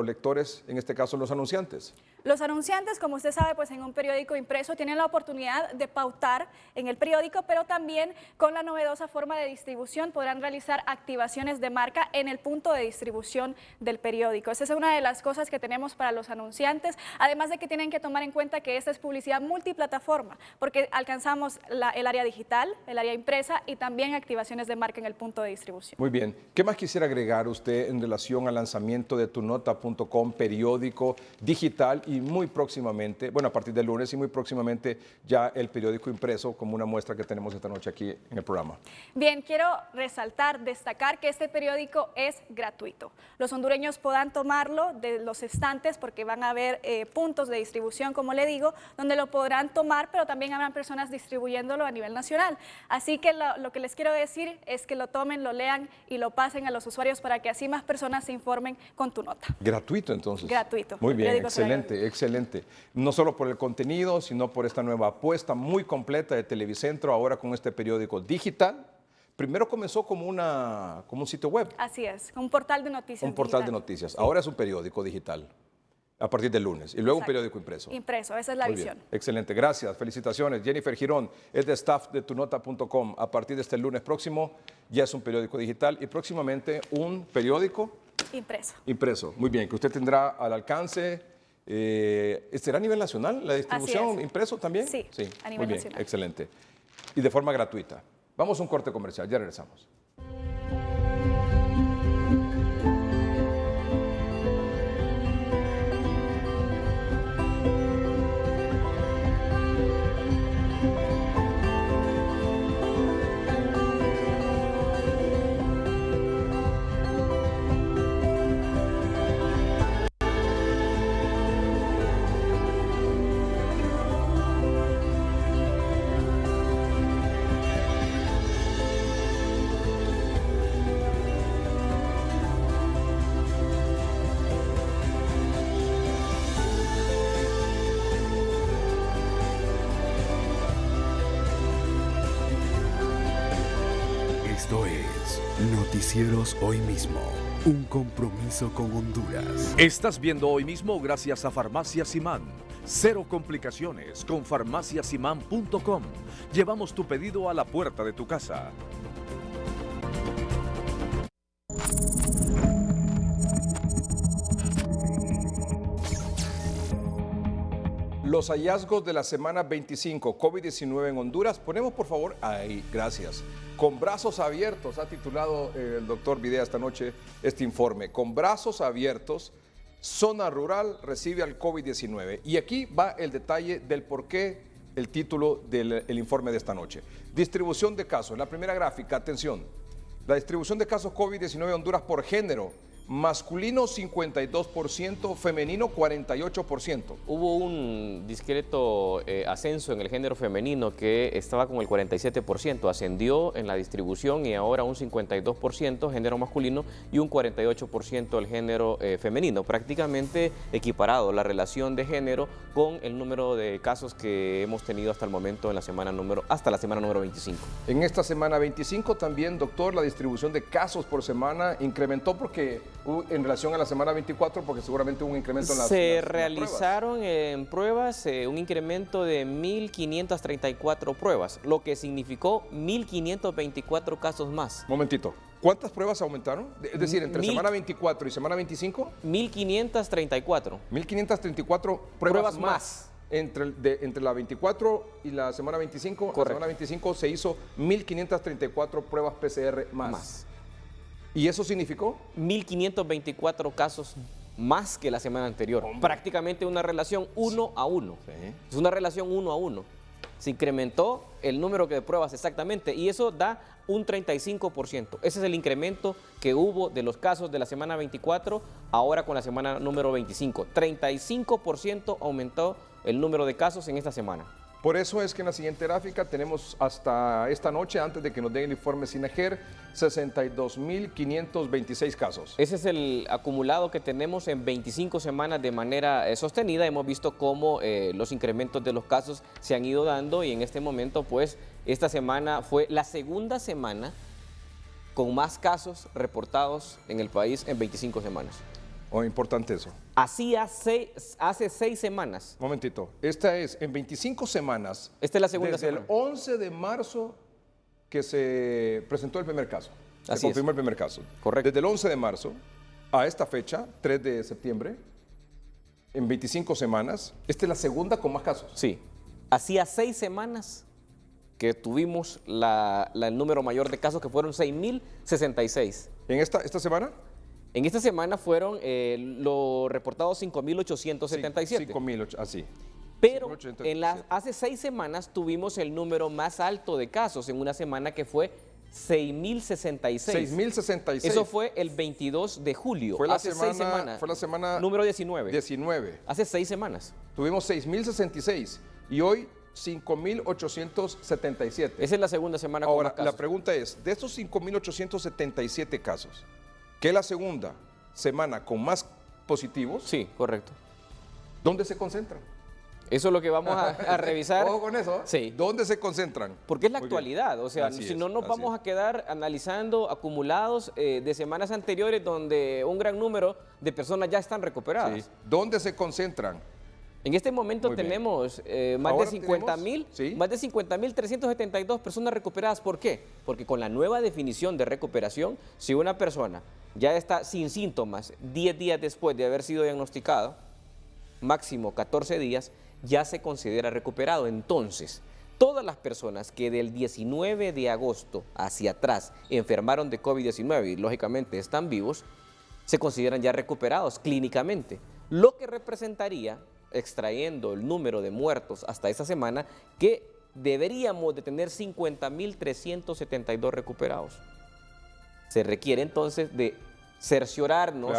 lectores, en este caso los anunciantes? Los anunciantes, como usted sabe, pues en un periódico impreso tienen la oportunidad de pautar en el periódico, pero también con la novedosa forma de distribución podrán realizar activaciones de marca en el punto de distribución del periódico. Esa es una de las cosas que tenemos para los anunciantes, además de que tienen que tomar en cuenta que esta es publicidad multiplataforma, porque alcanzamos el área digital, el área impresa y también activaciones de marca en el punto de distribución. Muy bien. ¿Qué más quisiera agregar usted en relación al lanzamiento de tunota.com, periódico digital, y muy próximamente, bueno, a partir del lunes y muy próximamente ya el periódico impreso, como una muestra que tenemos esta noche aquí en el programa? Bien, quiero resaltar, destacar que este periódico es gratuito. Los hondureños podrán tomarlo de los estantes, porque van a haber puntos de distribución, como le digo, donde lo podrán tomar, pero también habrán personas distribuyéndolo a nivel nacional. Así que lo que les quiero decir es que lo tomen, lo lean y lo pasen a los usuarios para que así más personas se informen con Tu Nota. Gratuito, entonces. Gratuito. Muy bien, excelente, excelente. No solo por el contenido, sino por esta nueva apuesta muy completa de Televicentro, ahora con este periódico digital. Primero comenzó como un sitio web. Así es, un portal de noticias. Un portal de noticias. Sí. Ahora es un periódico digital, a partir del lunes. Y luego un periódico impreso. Impreso, esa es la visión. Bien. Excelente, gracias, felicitaciones. Jennifer Girón es de staff de tunota.com. A partir de este lunes próximo ya es un periódico digital y próximamente un periódico impreso. Impreso, muy bien, que usted tendrá al alcance. ¿Será a nivel nacional la distribución impreso también? Sí, a nivel muy bien, nacional. Excelente. Y de forma gratuita. Vamos a un corte comercial, ya regresamos. Esto es Noticieros Hoy Mismo, un compromiso con Honduras. Estás viendo Hoy Mismo gracias a Farmacia Simán. Cero complicaciones con farmaciasimán.com. Llevamos tu pedido a la puerta de tu casa. Los hallazgos de la semana 25, COVID-19 en Honduras. Ponemos por favor, ahí, gracias. Con brazos abiertos, ha titulado el doctor Videa esta noche este informe. Con brazos abiertos, zona rural recibe al COVID-19. Y aquí va el detalle del por qué el título del informe de esta noche. Distribución de casos. La primera gráfica, atención. La distribución de casos COVID-19 en Honduras por género. Masculino 52%, femenino 48%. Hubo un discreto ascenso en el género femenino que estaba con el 47%, ascendió en la distribución y ahora un 52% género masculino y un 48% el género femenino, prácticamente equiparado la relación de género con el número de casos que hemos tenido hasta el momento en la semana hasta la semana número 25. En esta semana 25 también, doctor, la distribución de casos por semana incrementó porque en relación a la semana 24, porque seguramente hubo un incremento en las realizaron en pruebas un incremento de 1.534 pruebas, lo que significó 1.524 casos más. Momentito, ¿cuántas pruebas aumentaron? Es decir, entre semana 24 y semana 25. 1.534. 1.534 pruebas más. Entre la 24 y la semana 25, correcto. La semana 25 se hizo 1.534 pruebas PCR más. ¿Y eso significó? 1.524 casos más que la semana anterior. Prácticamente una relación 1 a 1. Sí. Es una relación 1 a 1. Se incrementó el número de pruebas exactamente y eso da un 35%. Ese es el incremento que hubo de los casos de la semana 24 ahora con la semana número 25. 35% aumentó el número de casos en esta semana. Por eso es que en la siguiente gráfica tenemos hasta esta noche, antes de que nos den el informe SINAGER, 62.526 casos. Ese es el acumulado que tenemos en 25 semanas de manera sostenida. Hemos visto cómo los incrementos de los casos se han ido dando y en este momento, pues, esta semana fue la segunda semana con más casos reportados en el país en 25 semanas. Oh, importante eso. Así hace 6 semanas. Momentito, esta es en 25 semanas. Esta es la segunda semana. Desde el 11 de marzo que se presentó el primer caso. Se confirmó el primer caso. Correcto. Desde el 11 de marzo a esta fecha, 3 de septiembre, en 25 semanas, esta es la segunda con más casos. Sí. Hacía 6 semanas que tuvimos el número mayor de casos, que fueron 6.066. ¿En esta semana? En esta semana fueron los reportados 5.877. 5.000, así. Pero hace 6 semanas tuvimos el número más alto de casos en una semana que fue 6.066. 6.066. Eso fue el 22 de julio. Fue la semana número 19. 19. Hace 6 semanas. Tuvimos 6.066 y hoy 5.877. Esa es la segunda semana con más casos. Ahora, la pregunta es, de estos 5.877 casos, ¿qué es la segunda semana con más positivos? Sí, correcto. ¿Dónde se concentran? Eso es lo que vamos a revisar. Ojo con eso. Sí. ¿Dónde se concentran? Porque es la actualidad. O sea, si no nos vamos a quedar analizando acumulados de semanas anteriores donde un gran número de personas ya están recuperadas. Sí. ¿Dónde se concentran? En este momento tenemos más de 50.372 personas recuperadas. ¿Por qué? Porque con la nueva definición de recuperación, si una persona ya está sin síntomas 10 días después de haber sido diagnosticado, máximo 14 días, ya se considera recuperado. Entonces, todas las personas que del 19 de agosto hacia atrás enfermaron de COVID-19 y lógicamente están vivos, se consideran ya recuperados clínicamente, lo que representaría, extrayendo el número de muertos hasta esta semana, que deberíamos de tener 50.372 recuperados. Se requiere entonces de cerciorarnos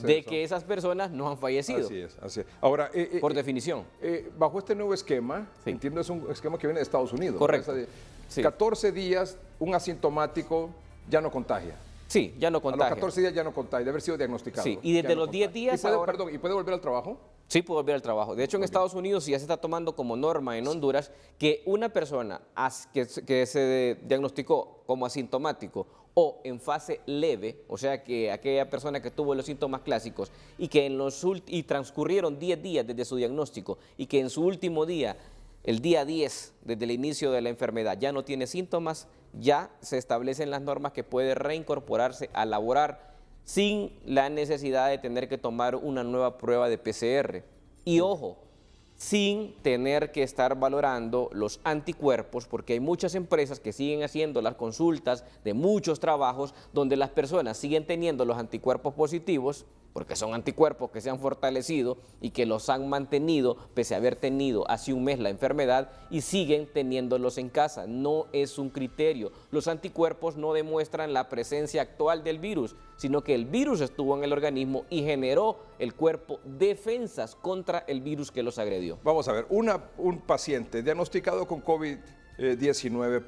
de que esas personas no han fallecido. Así es, así es. Ahora, por definición. Bajo este nuevo esquema, entiendo es un esquema que viene de Estados Unidos. Correcto. 14 días, un asintomático ya no contagia. Sí, ya no contagia. A los 14 días ya no contagia, de haber sido diagnosticado. Sí, y desde los 10 días ¿Y puede volver al trabajo? Sí puede volver al trabajo. De hecho, en Estados Unidos ya se está tomando como norma en Honduras que una persona que se diagnosticó como asintomático o en fase leve, o sea que aquella persona que tuvo los síntomas clásicos y que y transcurrieron 10 días desde su diagnóstico y que en su último día, el día 10 desde el inicio de la enfermedad, ya no tiene síntomas, ya se establecen las normas que puede reincorporarse a laborar sin la necesidad de tener que tomar una nueva prueba de PCR. Y ojo, sin tener que estar valorando los anticuerpos, porque hay muchas empresas que siguen haciendo las consultas de muchos trabajos donde las personas siguen teniendo los anticuerpos positivos, porque son anticuerpos que se han fortalecido y que los han mantenido pese a haber tenido hace un mes la enfermedad y siguen teniéndolos en casa. No es un criterio. Los anticuerpos no demuestran la presencia actual del virus, sino que el virus estuvo en el organismo y generó el cuerpo defensas contra el virus que los agredió. Vamos a ver, un paciente diagnosticado con COVID-19,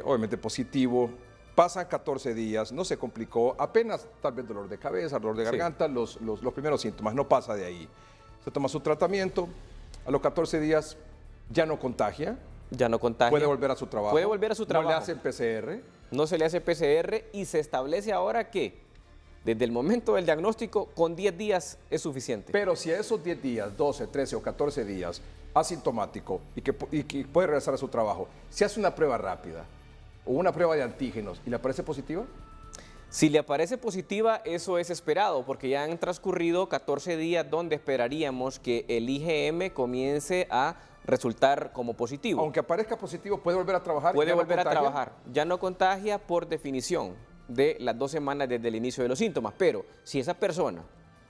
obviamente positivo, pasan 14 días, no se complicó, apenas tal vez dolor de cabeza, dolor de garganta, los primeros síntomas, no pasa de ahí. Se toma su tratamiento, a los 14 días ya no contagia. Ya no contagia. Puede volver a su trabajo. Puede volver a su trabajo. No le hacen PCR. No se le hace PCR y se establece ahora que desde el momento del diagnóstico con 10 días es suficiente. Pero si a esos 10 días, 12, 13 o 14 días, asintomático y que puede regresar a su trabajo, se hace una prueba rápida o una prueba de antígenos y le aparece positiva. Si le aparece positiva, eso es esperado, porque ya han transcurrido 14 días donde esperaríamos que el IgM comience a resultar como positivo. Aunque aparezca positivo, ¿puede volver a trabajar? Puede volver a trabajar. Ya no contagia por definición de las 2 semanas desde el inicio de los síntomas, pero si esa persona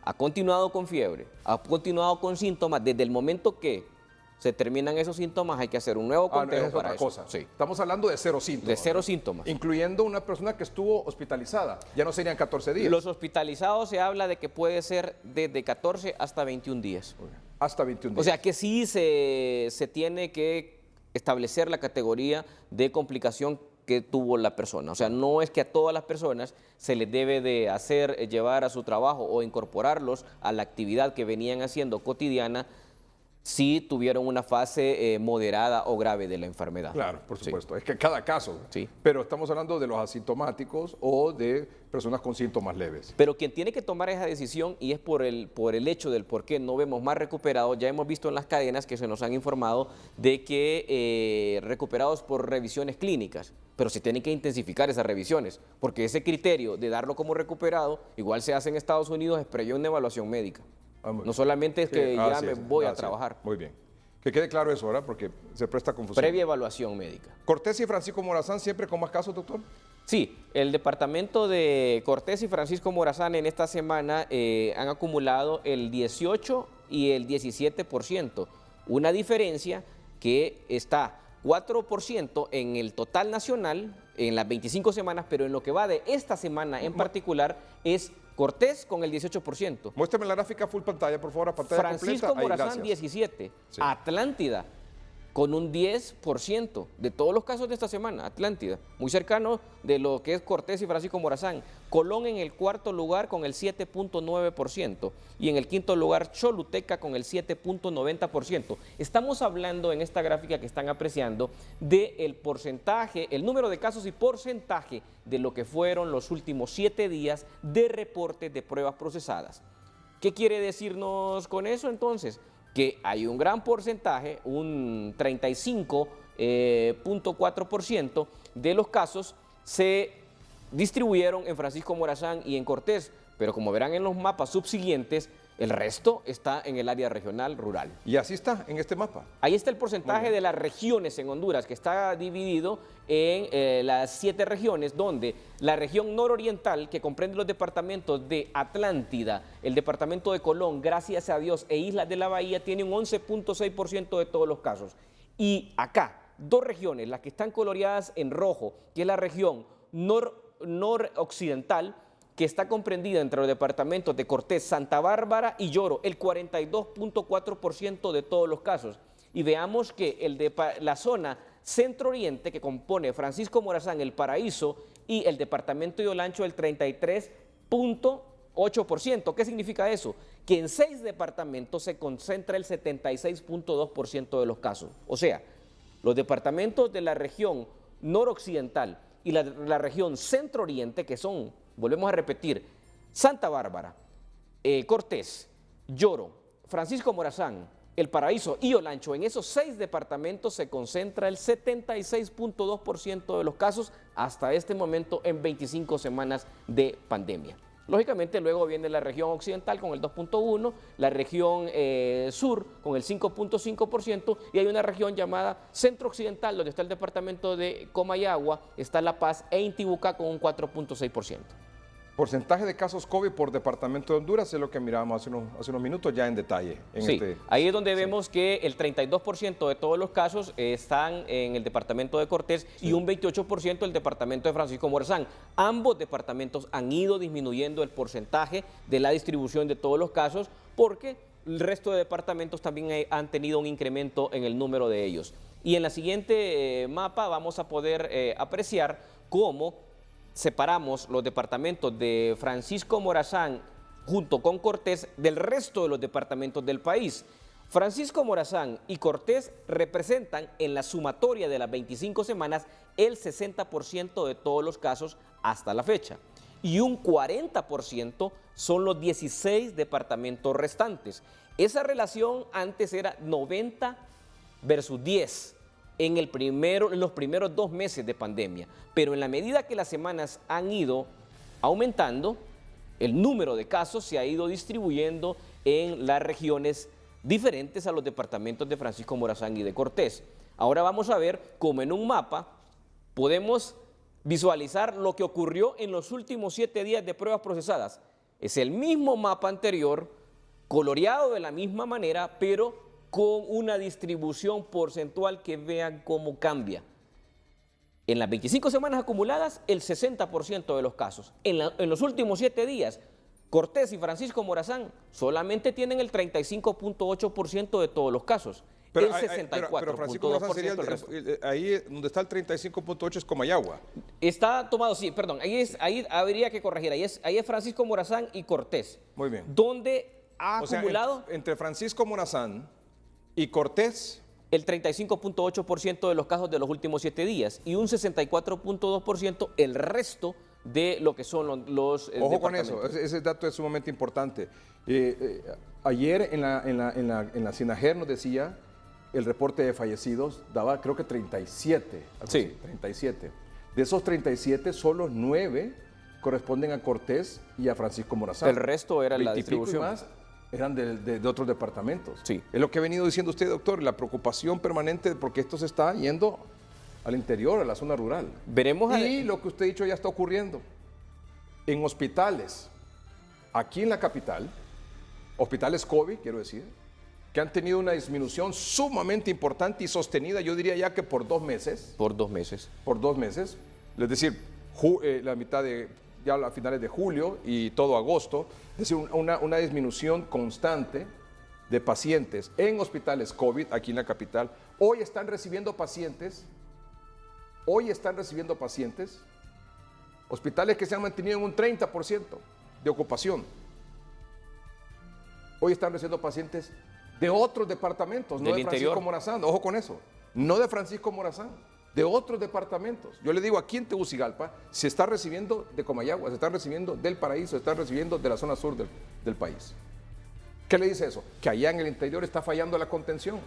ha continuado con fiebre, ha continuado con síntomas desde el momento que se terminan esos síntomas, hay que hacer un nuevo conteo es para otra eso. cosa. Sí. Estamos hablando de 0 síntomas. De 0 síntomas. Incluyendo una persona que estuvo hospitalizada. Ya no serían 14 días. Los hospitalizados se habla de que puede ser desde 14 hasta 21 días. Hasta 21 días. O sea que sí se tiene que establecer la categoría de complicación que tuvo la persona. O sea, no es que a todas las personas se les debe de hacer llevar a su trabajo o incorporarlos a la actividad que venían haciendo cotidiana si tuvieron una fase moderada o grave de la enfermedad. Claro, por supuesto. Sí. Es que cada caso. Sí. Pero estamos hablando de los asintomáticos o de personas con síntomas leves. Pero quien tiene que tomar esa decisión, y es por el hecho del por qué no vemos más recuperados, ya hemos visto en las cadenas que se nos han informado de que recuperados por revisiones clínicas, pero se tienen que intensificar esas revisiones, porque ese criterio de darlo como recuperado, igual se hace en Estados Unidos, es previo una evaluación médica. No solamente es que ya me voy a trabajar. Muy bien. Que quede claro eso, ¿verdad? Porque se presta confusión. Previa evaluación médica. ¿Cortés y Francisco Morazán siempre con más casos, doctor? Sí, el departamento de Cortés y Francisco Morazán en esta semana han acumulado el 18 y el 17%. Una diferencia que está 4% en el total nacional en las 25 semanas, pero en lo que va de esta semana en particular es Cortés con el 18%. Muéstrame la gráfica full pantalla, por favor, a pantalla Francisco completa. Morazán, 17%. Sí. Atlántida, con un 10% de todos los casos de esta semana. Atlántida, muy cercano de lo que es Cortés y Francisco Morazán. Colón en el 4º lugar con el 7.9% y en el 5º lugar Choluteca con el 7.90%. Estamos hablando en esta gráfica que están apreciando del porcentaje, el número de casos y porcentaje de lo que fueron los últimos 7 días de reportes de pruebas procesadas. ¿Qué quiere decirnos con eso entonces? Que hay un gran porcentaje, un 35.4% de los casos se distribuyeron en Francisco Morazán y en Cortés, pero como verán en los mapas subsiguientes, el resto está en el área regional rural. Y así está en este mapa. Ahí está el porcentaje de las regiones en Honduras, que está dividido en las 7 regiones, donde la región nororiental, que comprende los departamentos de Atlántida, el departamento de Colón, gracias a Dios, e Islas de la Bahía, tiene un 11.6% de todos los casos. Y acá, 2 regiones, las que están coloreadas en rojo, que es la región noroccidental, que está comprendida entre los departamentos de Cortés, Santa Bárbara y Lloro, el 42.4% de todos los casos. Y veamos que la zona centro-oriente, que compone Francisco Morazán, El Paraíso, y el departamento de Olancho, el 33.1%. 8%. ¿Qué significa eso? Que en 6 departamentos se concentra el 76.2% de los casos. O sea, los departamentos de la región noroccidental y la región centro-oriente, que son, volvemos a repetir, Santa Bárbara, Cortés, Lloro, Francisco Morazán, El Paraíso y Olancho, en esos 6 departamentos se concentra el 76.2% de los casos hasta este momento en 25 semanas de pandemia. Lógicamente luego viene la región occidental con el 2.1%, la región sur con el 5.5% y hay una región llamada centro-occidental donde está el departamento de Comayagua, está La Paz e Intibucá con un 4.6%. Porcentaje de casos COVID por departamento de Honduras es lo que mirábamos hace unos minutos ya en detalle. Ahí es donde vemos que el 32% de todos los casos están en el departamento de Cortés y un 28% el departamento de Francisco Morazán. Ambos departamentos han ido disminuyendo el porcentaje de la distribución de todos los casos porque el resto de departamentos también han tenido un incremento en el número de ellos. Y en la siguiente mapa vamos a poder apreciar cómo separamos los departamentos de Francisco Morazán junto con Cortés del resto de los departamentos del país. Francisco Morazán y Cortés representan en la sumatoria de las 25 semanas el 60% de todos los casos hasta la fecha y un 40% son los 16 departamentos restantes. Esa relación antes era 90 versus 10. En los primeros 2 meses de pandemia, pero en la medida que las semanas han ido aumentando, el número de casos se ha ido distribuyendo en las regiones diferentes a los departamentos de Francisco Morazán y de Cortés. Ahora vamos a ver cómo en un mapa podemos visualizar lo que ocurrió en los últimos 7 días de pruebas procesadas. Es el mismo mapa anterior, coloreado de la misma manera, pero con una distribución porcentual que vean cómo cambia. En las 25 semanas acumuladas, el 60% de los casos. En los últimos 7 días, Cortés y Francisco Morazán solamente tienen el 35.8% de todos los casos. Pero, el 64.2% pero Francisco Morazán sería ahí donde está el 35.8 es Comayagua. Está tomado, sí, perdón, ahí habría que corregir, ahí es Francisco Morazán y Cortés. Muy bien. Donde ha acumulado... Entre Francisco Morazán y Cortés, el 35.8% de los casos de los últimos 7 días y un 64.2% el resto de lo que son los ojo con eso, ese dato es sumamente importante. Ayer en la SINAGER nos decía el reporte de fallecidos, daba creo que 37. Sí. 37. De esos 37, solo 9 corresponden a Cortés y a Francisco Morazán. El resto era la distribución. Más eran de otros departamentos. Sí. Es lo que ha venido diciendo usted, doctor, la preocupación permanente porque esto se está yendo al interior, a la zona rural. Veremos. Y lo que usted ha dicho ya está ocurriendo. En hospitales, aquí en la capital, hospitales COVID, quiero decir, que han tenido una disminución sumamente importante y sostenida, yo diría ya que por 2 meses. Por 2 meses. Por 2 meses. Es decir, la mitad de... ya a finales de julio y todo agosto, es decir, una disminución constante de pacientes en hospitales COVID aquí en la capital. Hoy están recibiendo pacientes, hospitales que se han mantenido en un 30% de ocupación. Hoy están recibiendo pacientes de otros departamentos, no de Francisco Morazán, ojo con eso, no de Francisco Morazán, de otros departamentos. Yo le digo, aquí en Tegucigalpa se está recibiendo de Comayagua, se está recibiendo del Paraíso, se está recibiendo de la zona sur del país. ¿Qué le dice eso? Que allá en el interior está fallando la contención.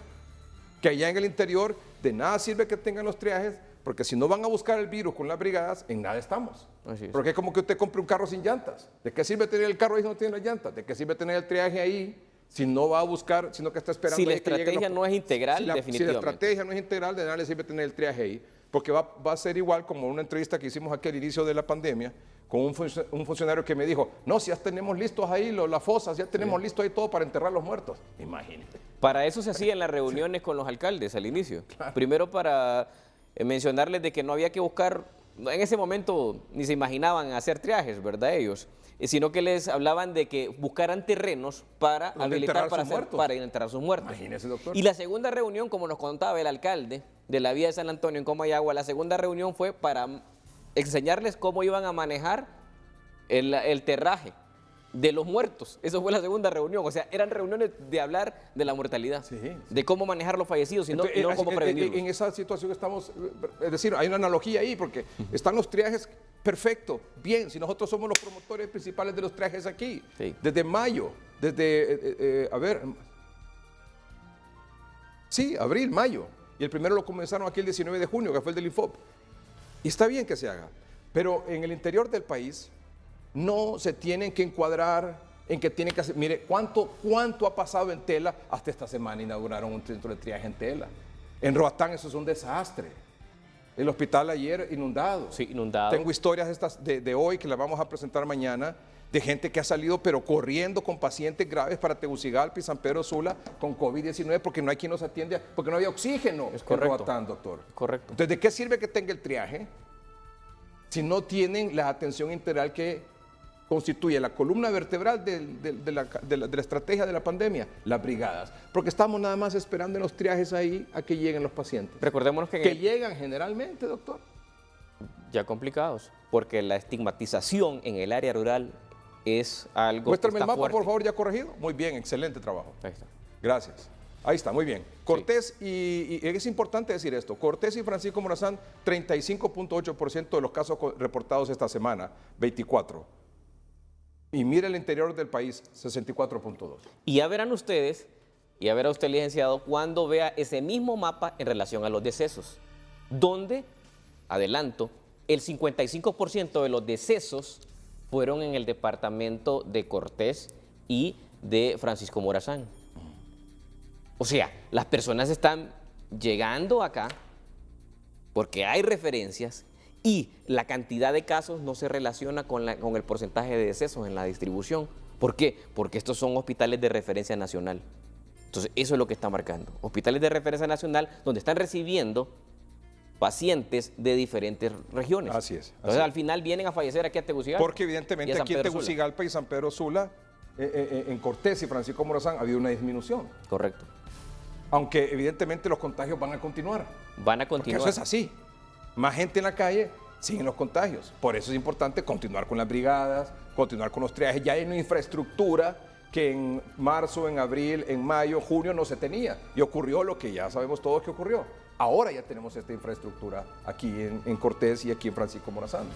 Que allá en el interior de nada sirve que tengan los triajes, porque si no van a buscar el virus con las brigadas, en nada estamos. Así es. Porque es como que usted compre un carro sin llantas. ¿De qué sirve tener el carro ahí si no tiene las llantas? ¿De qué sirve tener el triaje ahí si no va a buscar, sino que está esperando? Si la estrategia no es integral, definitivamente. Si la estrategia no es integral, de nada le sirve tener el triaje ahí, porque va a ser igual como una entrevista que hicimos aquí al inicio de la pandemia, con un funcionario que me dijo, no, si ya tenemos listos ahí las fosas, ya tenemos listo ahí todo para enterrar los muertos. Imagínate. Para eso se hacían las reuniones con los alcaldes al inicio. Claro. Primero para mencionarles de que no había que buscar, en ese momento ni se imaginaban hacer triajes, ¿verdad? Ellos, sino que les hablaban de que buscaran terrenos para habilitar para enterrar sus muertos. Imagínese, doctor. Y la segunda reunión, como nos contaba el alcalde de la vía de San Antonio en Comayagua, la segunda reunión fue para enseñarles cómo iban a manejar el terraje de los muertos. Eso fue la segunda reunión. O sea, eran reuniones de hablar de la mortalidad, de cómo manejar los fallecidos y no cómo prevenirlos. En esa situación estamos, es decir, hay una analogía ahí, porque están los triajes, perfecto, bien, si nosotros somos los promotores principales de los triajes aquí, desde mayo, abril, mayo, y el primero lo comenzaron aquí el 19 de junio, que fue el del INFOP, y está bien que se haga, pero en el interior del país no se tienen que encuadrar en que tienen que hacer. Mire, ¿cuánto ha pasado en Tela? Hasta esta semana inauguraron un centro de triaje en Tela. En Roatán eso es un desastre. El hospital ayer inundado. Sí, inundado. Tengo historias estas de hoy que las vamos a presentar mañana, de gente que ha salido pero corriendo con pacientes graves para Tegucigalpa y San Pedro Sula con COVID-19 porque no hay quien los atiende, porque no había oxígeno en Roatán, doctor. Correcto. Entonces, ¿de qué sirve que tenga el triaje si no tienen la atención integral que constituye la columna vertebral de la estrategia de la pandemia? Las brigadas. Porque estamos nada más esperando en los triajes ahí a que lleguen los pacientes. Recordémonos que llegan generalmente, doctor. Ya complicados, porque la estigmatización en el área rural es algo Muéstrame que está el mapa, fuerte. por favor, ya corregido. Muy bien, excelente trabajo. Ahí está. Gracias. Ahí está, muy bien. Cortés, y es importante decir esto, Cortés y Francisco Morazán, 35.8% de los casos reportados esta semana, 24. Y mire el interior del país, 64.2. Y ya verán ustedes, y ya verá usted, licenciado, cuando vea ese mismo mapa en relación a los decesos, donde, adelanto, el 55% de los decesos fueron en el departamento de Cortés y de Francisco Morazán. O sea, las personas están llegando acá porque hay referencias y la cantidad de casos no se relaciona con el porcentaje de decesos en la distribución. ¿Por qué? Porque estos son hospitales de referencia nacional. Entonces, eso es lo que está marcando. Hospitales de referencia nacional donde están recibiendo pacientes de diferentes regiones. Así es. Entonces, al final vienen a fallecer aquí a Tegucigalpa. Porque evidentemente aquí en Tegucigalpa y San Pedro Sula, en Cortés y Francisco Morazán, ha habido una disminución. Correcto. Aunque evidentemente los contagios van a continuar. Van a continuar. Porque eso es así. Más gente en la calle, siguen los contagios. Por eso es importante continuar con las brigadas, continuar con los triajes. Ya hay una infraestructura que en marzo, en abril, en mayo, junio no se tenía. Y ocurrió lo que ya sabemos todos que ocurrió. Ahora ya tenemos esta infraestructura aquí en Cortés y aquí en Francisco Morazán.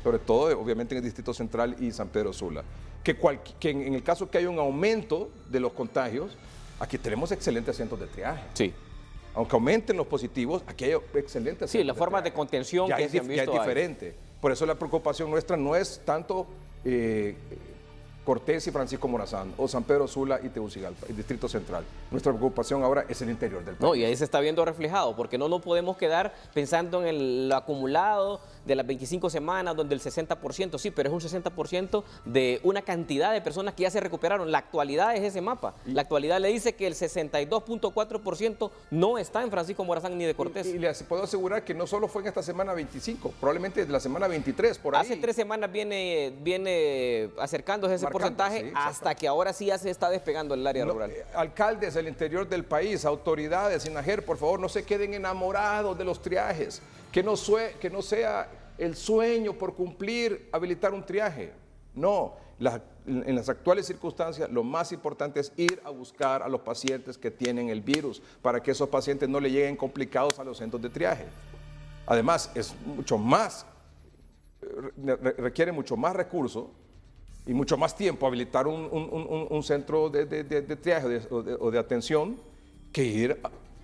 Sobre todo, obviamente, en el Distrito Central y San Pedro Sula. Que en el caso que haya un aumento de los contagios, aquí tenemos excelentes centros de triaje. Sí. Aunque aumenten los positivos, aquí hay excelentes. Sí, las formas de contención ya que es, se han visto. Ya es diferente. Por eso la preocupación nuestra no es tanto Cortés y Francisco Morazán, o San Pedro Sula y Tegucigalpa, el Distrito Central. Nuestra preocupación ahora es el interior del país. No, y ahí se está viendo reflejado, porque no nos podemos quedar pensando en lo acumulado de las 25 semanas, donde el 60%, sí, pero es un 60% de una cantidad de personas que ya se recuperaron. La actualidad es ese mapa. La actualidad le dice que el 62.4% no está en Francisco Morazán ni de Cortés. Y les puedo asegurar que no solo fue en esta semana 25, probablemente de la semana 23, por ahí. Hace 3 semanas viene acercándose ese porcentaje, sí, hasta que ahora sí ya se está despegando el área rural. Alcaldes del interior del país, autoridades, INAGER, por favor, no se queden enamorados de los triajes. Que no sea el sueño por cumplir habilitar un triaje. No, en las actuales circunstancias lo más importante es ir a buscar a los pacientes que tienen el virus para que esos pacientes no le lleguen complicados a los centros de triaje. Además, es mucho más, requiere mucho más recursos y mucho más tiempo habilitar un centro de triaje o de atención que ir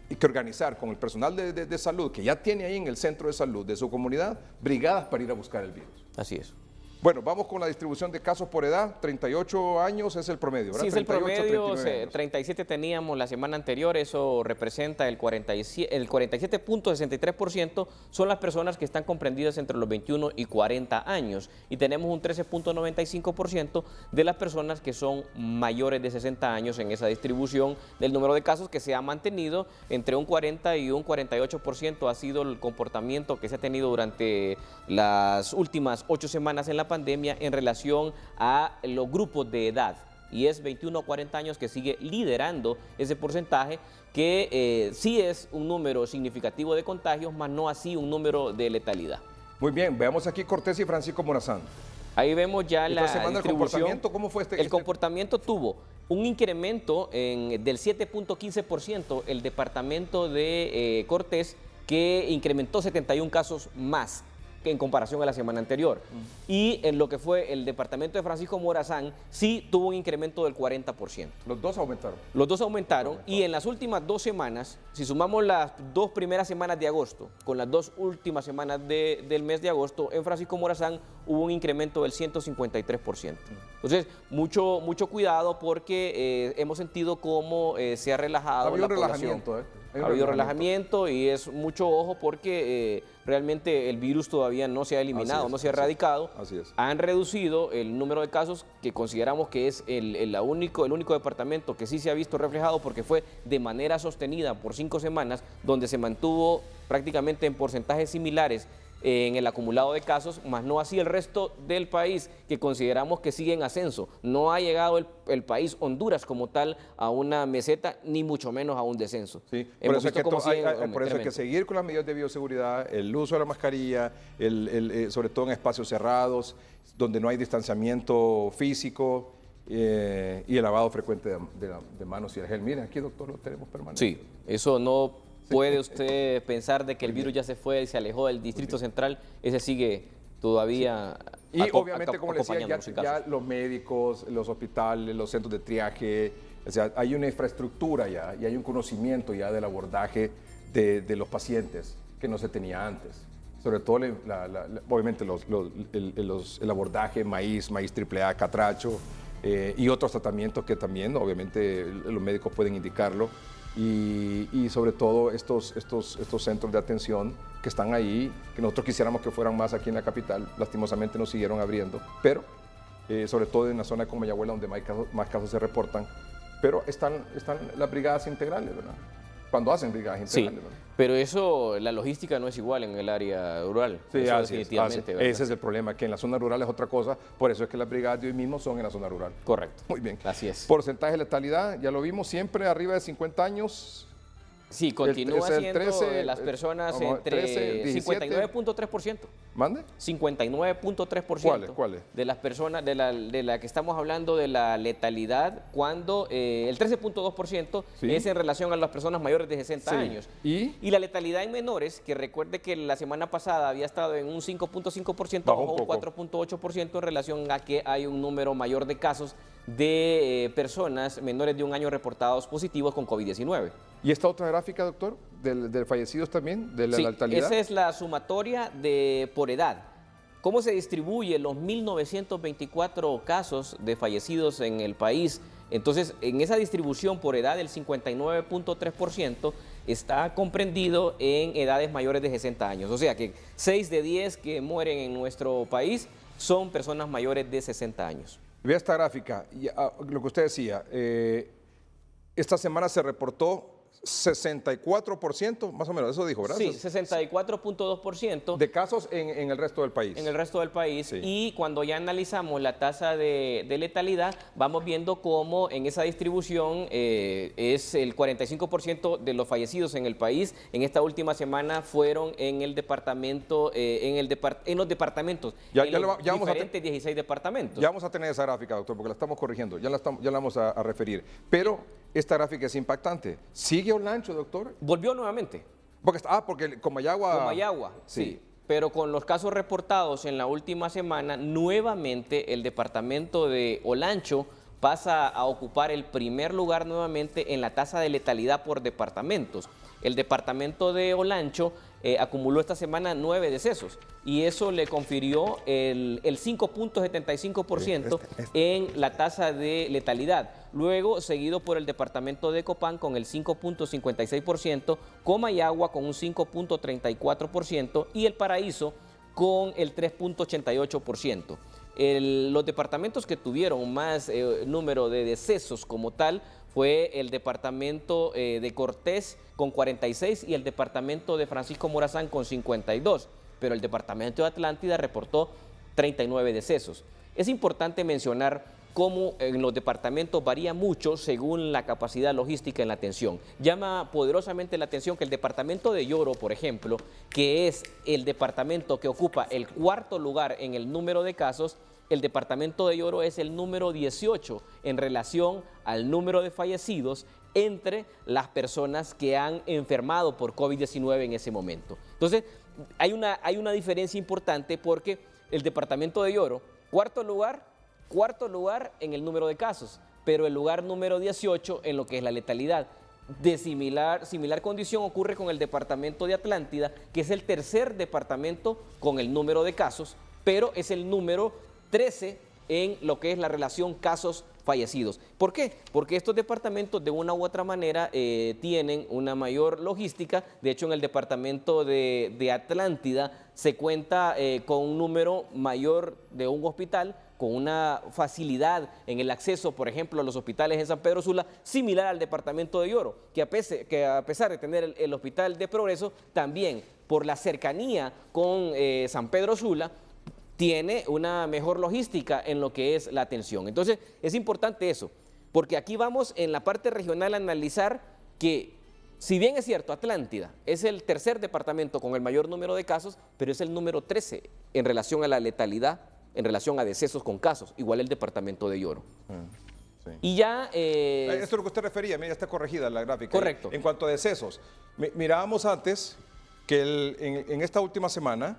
y que organizar con el personal de salud que ya tiene ahí en el centro de salud de su comunidad brigadas para ir a buscar el virus. Así es. Bueno, vamos con la distribución de casos por edad. 38 años es el promedio, ¿verdad? Sí, es el 38, promedio. 37 teníamos la semana anterior, eso representa el 47.63% son las personas que están comprendidas entre los 21 y 40 años. Y tenemos un 13.95% de las personas que son mayores de 60 años en esa distribución del número de casos que se ha mantenido entre un 40 y un 48%. Ha sido el comportamiento que se ha tenido durante las últimas 8 semanas en la pandemia en relación a los grupos de edad, y es 21 a 40 años que sigue liderando ese porcentaje, que sí es un número significativo de contagios, más no así un número de letalidad. Muy bien, veamos aquí Cortés y Francisco Morazán. Ahí vemos ya la distribución. ¿El comportamiento cómo fue El comportamiento tuvo un incremento del 7.15%, el departamento de Cortés, que incrementó 71 casos más en comparación a la semana anterior. Y en lo que fue el departamento de Francisco Morazán, sí tuvo un incremento del 40%. Los dos aumentaron. Los dos aumentaron y en las últimas 2 semanas, si sumamos las 2 primeras semanas de agosto con las 2 últimas semanas del mes de agosto, en Francisco Morazán hubo un incremento del 153%. Entonces, mucho cuidado porque hemos sentido cómo se ha relajado la población. Ha habido relajamiento y es mucho ojo porque realmente el virus todavía no se ha eliminado, no se ha erradicado. Así es. Han reducido el número de casos, que consideramos que es el único departamento que sí se ha visto reflejado porque fue de manera sostenida por 5 semanas, donde se mantuvo prácticamente en porcentajes similares en el acumulado de casos, más no así el resto del país, que consideramos que sigue en ascenso. No ha llegado el país, Honduras como tal, a una meseta, ni mucho menos a un descenso. Sí, por eso hay que seguir con las medidas de bioseguridad, el uso de la mascarilla, sobre todo en espacios cerrados, donde no hay distanciamiento físico, y el lavado frecuente de manos y el gel. Miren, aquí, doctor, lo tenemos permanente. Sí, eso no... ¿Puede usted pensar de que el virus ya se fue y se alejó del Distrito Central? Ese sigue todavía Y obviamente, como le decía, ya los médicos, los hospitales, los centros de triaje, o sea, hay una infraestructura ya y hay un conocimiento ya del abordaje de los pacientes que no se tenía antes. Sobre todo, obviamente, el abordaje maíz AAA, catracho y otros tratamientos que también, obviamente, los médicos pueden indicarlo. Y sobre todo estos centros de atención que están ahí, que nosotros quisiéramos que fueran más aquí en la capital, lastimosamente nos siguieron abriendo, pero sobre todo en la zona de Comayagüela, donde más casos se reportan, pero están las brigadas integrales, ¿verdad? Cuando hacen brigadas integrales. Sí, pero eso, la logística no es igual en el área rural. Sí, eso definitivamente. Ese es el problema, que en la zona rural es otra cosa, por eso es que las brigadas de hoy mismo son en la zona rural. Correcto. Muy bien. Así es. Porcentaje de letalidad, ya lo vimos, siempre arriba de 50 años. Sí, continúa siendo de las personas entre 59.3%. ¿Mande? 59.3%. ¿Cuáles? De las personas, de la que estamos hablando de la letalidad, cuando el 13.2% es en relación a las personas mayores de 60 años. ¿Y? La letalidad en menores, que recuerde que la semana pasada había estado en un 5.5%, bajó un 4.8% en relación a que hay un número mayor de casos de personas menores de un año reportados positivos con COVID-19. ¿Y esta otra gráfica, doctor, de fallecidos también, de la letalidad? Esa es la sumatoria por edad. ¿Cómo se distribuye los 1.924 casos de fallecidos en el país? Entonces, en esa distribución por edad, el 59.3% está comprendido en edades mayores de 60 años. O sea que 6 de 10 que mueren en nuestro país son personas mayores de 60 años. Vea esta gráfica, lo que usted decía, esta semana se reportó 64%, más o menos, eso dijo, ¿verdad? Sí, 64.2%. De casos en el resto del país. En el resto del país. Sí. Y cuando ya analizamos la tasa de letalidad, vamos viendo cómo en esa distribución es el 45% de los fallecidos en el país. En esta última semana fueron en el departamento, en los departamentos, diferentes 16 departamentos. Ya vamos a tener esa gráfica, doctor, porque la estamos corrigiendo, ya la vamos a referir. Pero esta gráfica es impactante. ¿Sigue Olancho, doctor? Volvió nuevamente. Porque Comayagua... Comayagua, sí. Pero con los casos reportados en la última semana, nuevamente el departamento de Olancho pasa a ocupar el primer lugar nuevamente en la tasa de letalidad por departamentos. El departamento de Olancho acumuló esta semana 9 decesos y eso le confirió el 5.75% en la tasa de letalidad. Luego, seguido por el departamento de Copán con el 5.56%, Comayagua con un 5.34% y El Paraíso con el 3.88%. Los departamentos que tuvieron más número de decesos como tal fue el departamento de Cortés con 46 y el departamento de Francisco Morazán con 52, pero el departamento de Atlántida reportó 39 decesos. Es importante mencionar cómo en los departamentos varía mucho según la capacidad logística en la atención. Llama poderosamente la atención que el departamento de Yoro, por ejemplo, que es el departamento que ocupa el 4º lugar en el número de casos, el departamento de Yoro es el número 18 en relación al número de fallecidos entre las personas que han enfermado por COVID-19 en ese momento. Entonces, hay una diferencia importante porque el departamento de Yoro, cuarto lugar en el número de casos, pero el lugar número 18 en lo que es la letalidad. De similar condición ocurre con el departamento de Atlántida, que es el tercer departamento con el número de casos, pero es el número 13 en lo que es la relación casos fallecidos. ¿Por qué? Porque estos departamentos de una u otra manera tienen una mayor logística. De hecho, en el departamento de Atlántida se cuenta con un número mayor de un hospital, con una facilidad en el acceso, por ejemplo, a los hospitales en San Pedro Sula, similar al departamento de Yoro, que a pesar de tener el hospital de Progreso, también por la cercanía con San Pedro Sula, tiene una mejor logística en lo que es la atención. Entonces, es importante eso, porque aquí vamos en la parte regional a analizar que, si bien es cierto, Atlántida es el tercer departamento con el mayor número de casos, pero es el número 13 en relación a la letalidad, en relación a decesos con casos, igual el departamento de Yoro. Sí. Y ya... Esto es lo que usted refería, mira, está corregida la gráfica. Correcto. En cuanto a decesos, mirábamos antes que en esta última semana,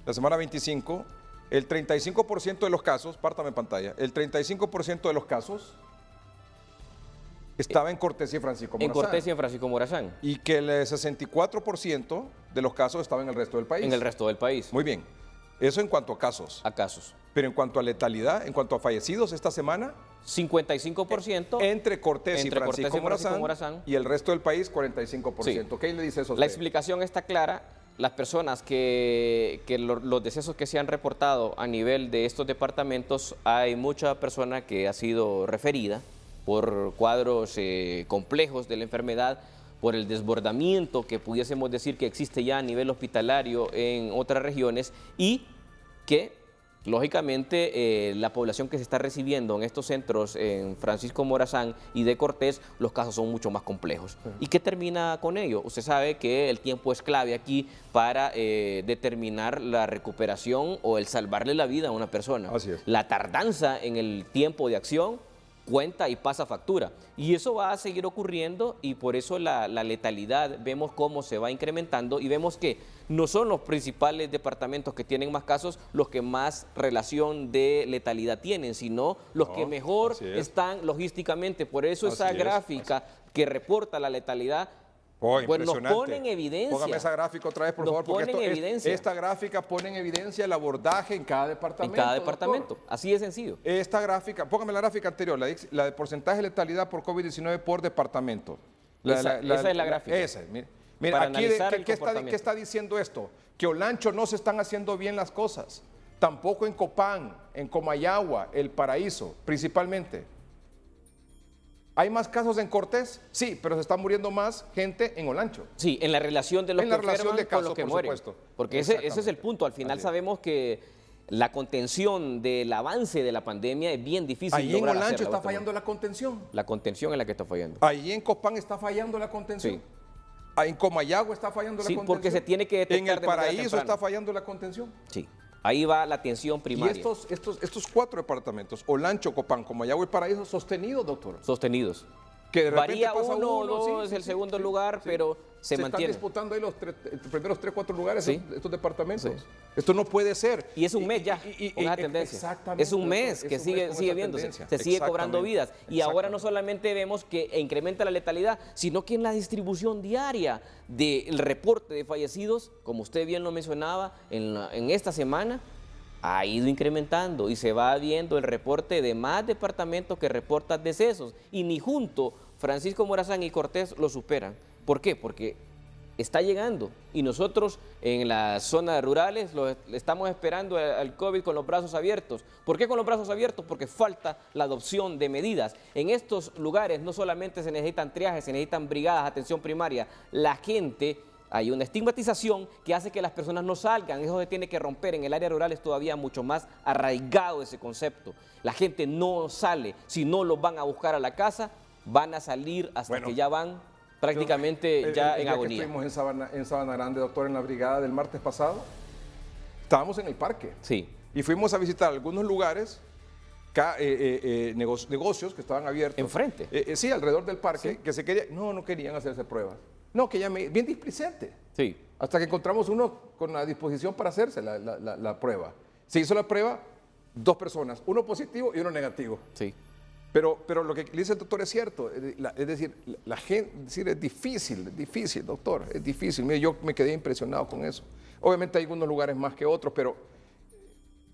la semana 25, el 35% de los casos, pártame en pantalla, el 35% de los casos estaba en Cortés y Francisco Morazán. En Cortés y en Francisco Morazán. Y que el 64% de los casos estaba en el resto del país. En el resto del país. Muy bien. Eso en cuanto a casos. A casos. Pero en cuanto a letalidad, en cuanto a fallecidos esta semana, 55% entre Cortés y Francisco Morazán y el resto del país 45%. Sí. ¿Qué le dice eso a usted? La explicación está clara. Las personas los decesos que se han reportado a nivel de estos departamentos, hay mucha persona que ha sido referida por cuadros complejos de la enfermedad, por el desbordamiento que pudiésemos decir que existe ya a nivel hospitalario en otras regiones y que, lógicamente, la población que se está recibiendo en estos centros en Francisco Morazán y de Cortés, los casos son mucho más complejos. ¿Y qué termina con ello? Usted sabe que el tiempo es clave aquí para determinar la recuperación o el salvarle la vida a una persona. Así es. La tardanza en el tiempo de acción cuenta y pasa factura. Y eso va a seguir ocurriendo y por eso la letalidad vemos cómo se va incrementando y vemos que no son los principales departamentos que tienen más casos los que más relación de letalidad tienen, sino los que mejor están logísticamente. Por eso esa gráfica que reporta la letalidad, bueno, nos pone en evidencia. Póngame esa gráfica otra vez, por favor, porque esta gráfica pone en evidencia el abordaje en cada departamento. En cada departamento, así de sencillo. Esta gráfica, póngame la gráfica anterior, la de porcentaje de letalidad por COVID-19 por departamento. Esa es la gráfica. Esa, mira aquí, ¿qué está diciendo esto? Que Olancho no se están haciendo bien las cosas. Tampoco en Copán, en Comayagua, El Paraíso, principalmente. ¿Hay más casos en Cortés? Sí, pero se está muriendo más gente en Olancho. Sí, en la relación de los que enferman con los que mueren. Porque ese es el punto. Al final sabemos que la contención del avance de la pandemia es bien difícil. Ahí en Olancho está fallando la contención. La contención es la que está fallando. Ahí en Copán está fallando la contención. Sí. Ahí en Comayagua está fallando la contención. Sí, porque se tiene que detectar. En El Paraíso está fallando la contención. Sí. Ahí va la atención primaria. Y estos 4 departamentos, Olancho, Copán, Comayagua y Paraíso, sostenidos, doctor. Sostenidos. Que de varía pasa uno o dos, el segundo lugar, pero se mantiene. Están disputando ahí los primeros 3, 4 lugares estos departamentos. Sí. Esto no puede ser. Y es un mes ya, con esa tendencia. Exactamente. Es un mes que sigue viéndose, se sigue cobrando vidas. Y ahora no solamente vemos que incrementa la letalidad, sino que en la distribución diaria del reporte de fallecidos, como usted bien lo mencionaba, en esta semana, ha ido incrementando y se va viendo el reporte de más departamentos que reportan decesos y ni junto Francisco Morazán y Cortés lo superan. ¿Por qué? Porque está llegando y nosotros en las zonas rurales estamos esperando al COVID con los brazos abiertos. ¿Por qué con los brazos abiertos? Porque falta la adopción de medidas. En estos lugares no solamente se necesitan triajes, se necesitan brigadas, atención primaria. La gente... Hay una estigmatización que hace que las personas no salgan. Eso se tiene que romper. En el área rural es todavía mucho más arraigado ese concepto. La gente no sale. Si no los van a buscar a la casa, van a salir hasta que ya van prácticamente en agonía. Que estuvimos en Sabana Grande, doctor, en la brigada del martes pasado, estábamos en el parque. Sí. Y fuimos a visitar algunos lugares, negocios que estaban abiertos. ¿Enfrente? Sí, alrededor del parque, que se querían, no querían hacerse pruebas. No, que ya bien displicente. Sí. Hasta que encontramos uno con la disposición para hacerse la prueba. Se hizo la prueba, 2 personas, uno positivo y uno negativo. Sí. Pero lo que dice el doctor es cierto, es decir, la gente, es difícil, doctor, es difícil. Mire, yo me quedé impresionado con eso. Obviamente hay algunos lugares más que otros, pero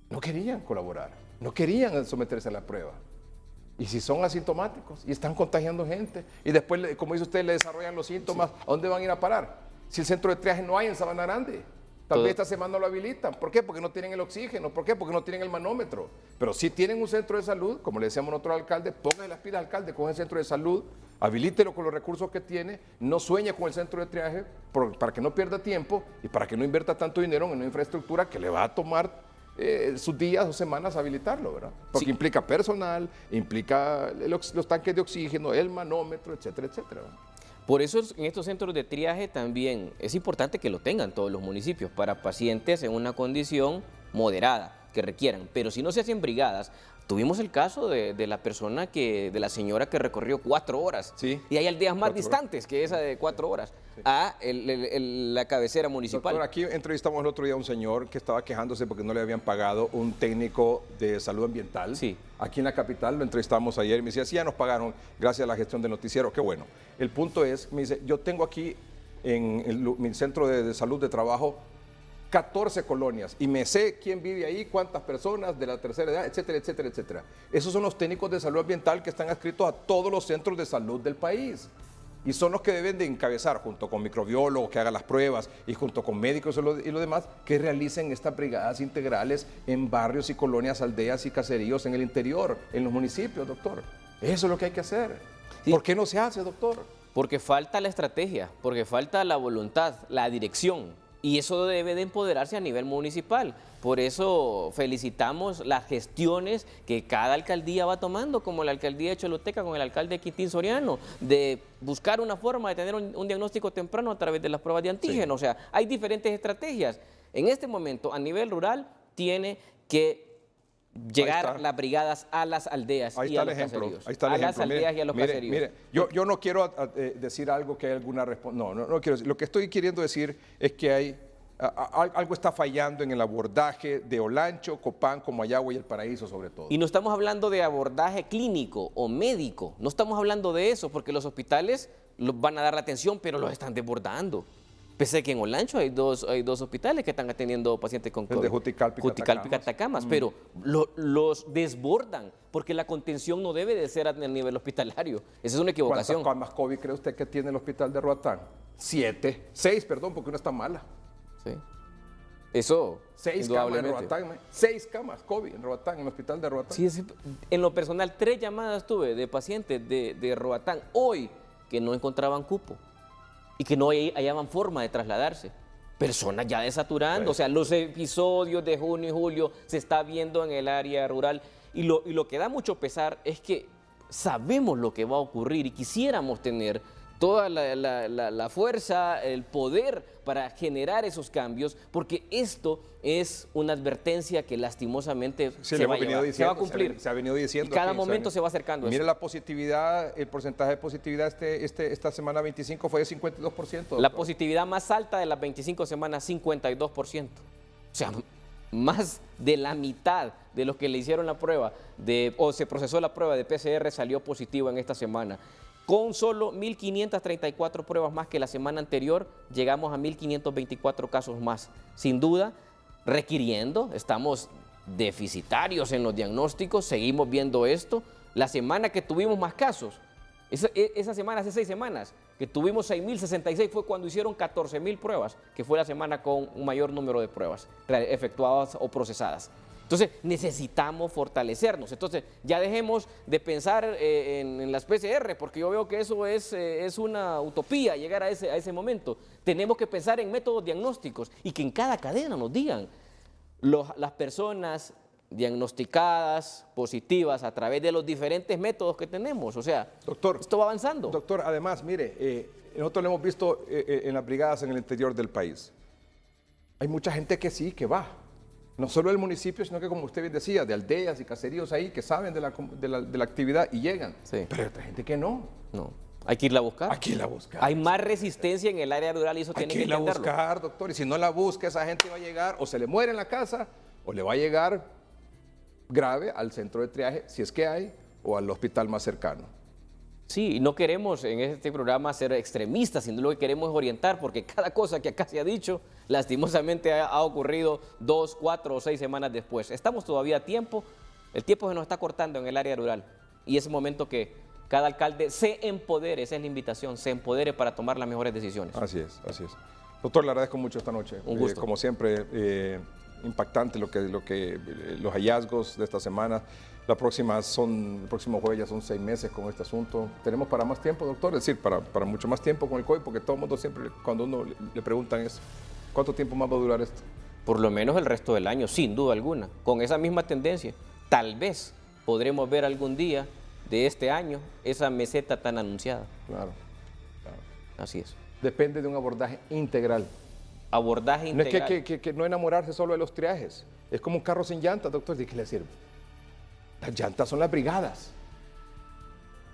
no querían colaborar, no querían someterse a la prueba. Y si son asintomáticos y están contagiando gente, y después, como dice usted, le desarrollan los síntomas, ¿a dónde van a ir a parar? Si el centro de triaje no hay en Sabana Grande. Tal vez esta semana lo habilitan. ¿Por qué? Porque no tienen el oxígeno. ¿Por qué? Porque no tienen el manómetro. Pero si tienen un centro de salud, como le decíamos nosotros al alcalde, póngale las pilas al alcalde con el centro de salud, habilítelo con los recursos que tiene, no sueñe con el centro de triaje para que no pierda tiempo y para que no invierta tanto dinero en una infraestructura que le va a tomar sus días o semanas habilitarlo, ¿verdad? Porque implica personal, implica los tanques de oxígeno, el manómetro, etcétera, etcétera, ¿verdad? Por eso en estos centros de triaje también es importante que lo tengan todos los municipios para pacientes en una condición moderada que requieran. Pero si no se hacen brigadas, tuvimos el caso de la señora que recorrió 4 horas. Sí, y hay aldeas más distantes que esa de 4 horas a la cabecera municipal. Doctor, aquí entrevistamos el otro día a un señor que estaba quejándose porque no le habían pagado un técnico de salud ambiental. Sí. Aquí en la capital lo entrevistamos ayer y me decía, sí, ya nos pagaron gracias a la gestión del noticiero, qué bueno. El punto es, me dice, yo tengo aquí en mi centro de salud de trabajo 14 colonias y me sé quién vive ahí, cuántas personas de la tercera edad, etcétera, etcétera, etcétera. Esos son los técnicos de salud ambiental que están adscritos a todos los centros de salud del país. Y son los que deben de encabezar, junto con microbiólogos que hagan las pruebas y junto con médicos y lo demás, que realicen estas brigadas integrales en barrios y colonias, aldeas y caseríos en el interior, en los municipios, doctor. Eso es lo que hay que hacer. Sí. ¿Por qué no se hace, doctor? Porque falta la estrategia, porque falta la voluntad, la dirección. Y eso debe de empoderarse a nivel municipal. Por eso felicitamos las gestiones que cada alcaldía va tomando, como la alcaldía de Choluteca con el alcalde Quintín Soriano, de buscar una forma de tener un diagnóstico temprano a través de las pruebas de antígeno. Sí. O sea, hay diferentes estrategias. En este momento, a nivel rural, tiene que llegar las brigadas a las aldeas y a los caseríos. Ahí está el ejemplo. A las aldeas y a los caseríos. Mire, yo no quiero decir algo que hay alguna respuesta. No quiero decir. Lo que estoy queriendo decir es que algo está fallando en el abordaje de Olancho, Copán, Comayagua y El Paraíso sobre todo. Y no estamos hablando de abordaje clínico o médico, no estamos hablando de eso, porque los hospitales van a dar la atención, pero los están desbordando. Pese a que en Olancho hay dos hospitales que están atendiendo pacientes con COVID. El de Juticalpa y Catacamas, pero los desbordan, porque la contención no debe de ser a nivel hospitalario. Esa es una equivocación. ¿Cuántas camas COVID cree usted que tiene el hospital de Roatán? 6, porque una está mala. Sí. Eso, 6 camas en Roatán, 6 camas COVID en Roatán, en el hospital de Roatán. Sí, en lo personal, 3 llamadas tuve de pacientes de Roatán hoy que no encontraban cupo y que no hallaban forma de trasladarse. Personas ya desaturando, sí. O sea, los episodios de junio y julio se está viendo en el área rural y lo que da mucho pesar es que sabemos lo que va a ocurrir y quisiéramos tener toda la fuerza, el poder para generar esos cambios, porque esto es una advertencia que lastimosamente se va a cumplir. Se ha venido diciendo. Y cada momento se va acercando. Mire la positividad, el porcentaje de positividad esta semana 25 fue de 52%. La positividad más alta de las 25 semanas, 52%. O sea, más de la mitad de los que le hicieron la prueba o se procesó la prueba de PCR salió positivo en esta semana. Con solo 1.534 pruebas más que la semana anterior, llegamos a 1.524 casos más. Sin duda, estamos deficitarios en los diagnósticos, seguimos viendo esto. La semana que tuvimos más casos, esa semana, hace 6 semanas, que tuvimos 6.066 fue cuando hicieron 14.000 pruebas, que fue la semana con un mayor número de pruebas efectuadas o procesadas. Entonces, necesitamos fortalecernos. Entonces, ya dejemos de pensar en las PCR, porque yo veo que eso es una utopía, llegar a ese momento. Tenemos que pensar en métodos diagnósticos y que en cada cadena nos digan las personas diagnosticadas, positivas, a través de los diferentes métodos que tenemos. O sea, doctor, esto va avanzando. Doctor, además, mire, nosotros lo hemos visto en las brigadas en el interior del país. Hay mucha gente que sí, que va. No solo del municipio, sino que como usted bien decía, de aldeas y caseríos ahí que saben de la actividad y llegan. Sí. Pero hay otra gente que no. No. Hay que irla a buscar. Hay que irla a buscar. Hay más resistencia en el área rural y eso tiene que entenderlo. Hay que irla a buscar, doctor. Y si no la busca, esa gente va a llegar o se le muere en la casa o le va a llegar grave al centro de triaje, si es que hay, o al hospital más cercano. Sí, y no queremos en este programa ser extremistas, sino lo que queremos es orientar, porque cada cosa que acá se ha dicho, lastimosamente ha ocurrido 2, 4 o 6 semanas después. Estamos todavía a tiempo, el tiempo se nos está cortando en el área rural y es momento que cada alcalde se empodere, esa es la invitación, se empodere para tomar las mejores decisiones. Así es, así es. Doctor, le agradezco mucho esta noche. Un gusto. Como siempre, impactante los hallazgos de esta semana. El próximo jueves ya son 6 meses con este asunto. ¿Tenemos para más tiempo, doctor? Es decir, para mucho más tiempo con el COVID, porque todo el mundo siempre, cuando uno le preguntan es, ¿cuánto tiempo más va a durar esto? Por lo menos el resto del año, sin duda alguna. Con esa misma tendencia, tal vez podremos ver algún día de este año esa meseta tan anunciada. Claro. Así es. Depende de un abordaje integral. Abordaje integral. No es que no enamorarse solo de los triajes. Es como un carro sin llantas, doctor. ¿De qué le sirve? Las llantas son las brigadas.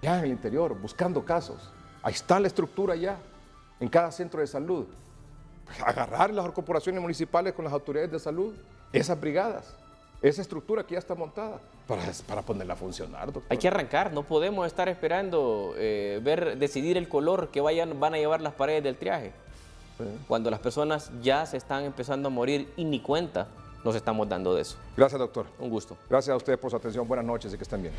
Ya en el interior, buscando casos. Ahí está la estructura ya, en cada centro de salud. Agarrar las corporaciones municipales con las autoridades de salud, esas brigadas, esa estructura que ya está montada, para ponerla a funcionar, doctor. Hay que arrancar, no podemos estar esperando decidir el color que van a llevar las paredes del triaje. Sí. Cuando las personas ya se están empezando a morir y ni cuenta nos estamos dando de eso. Gracias, doctor. Un gusto. Gracias a ustedes por su atención. Buenas noches y que estén bien.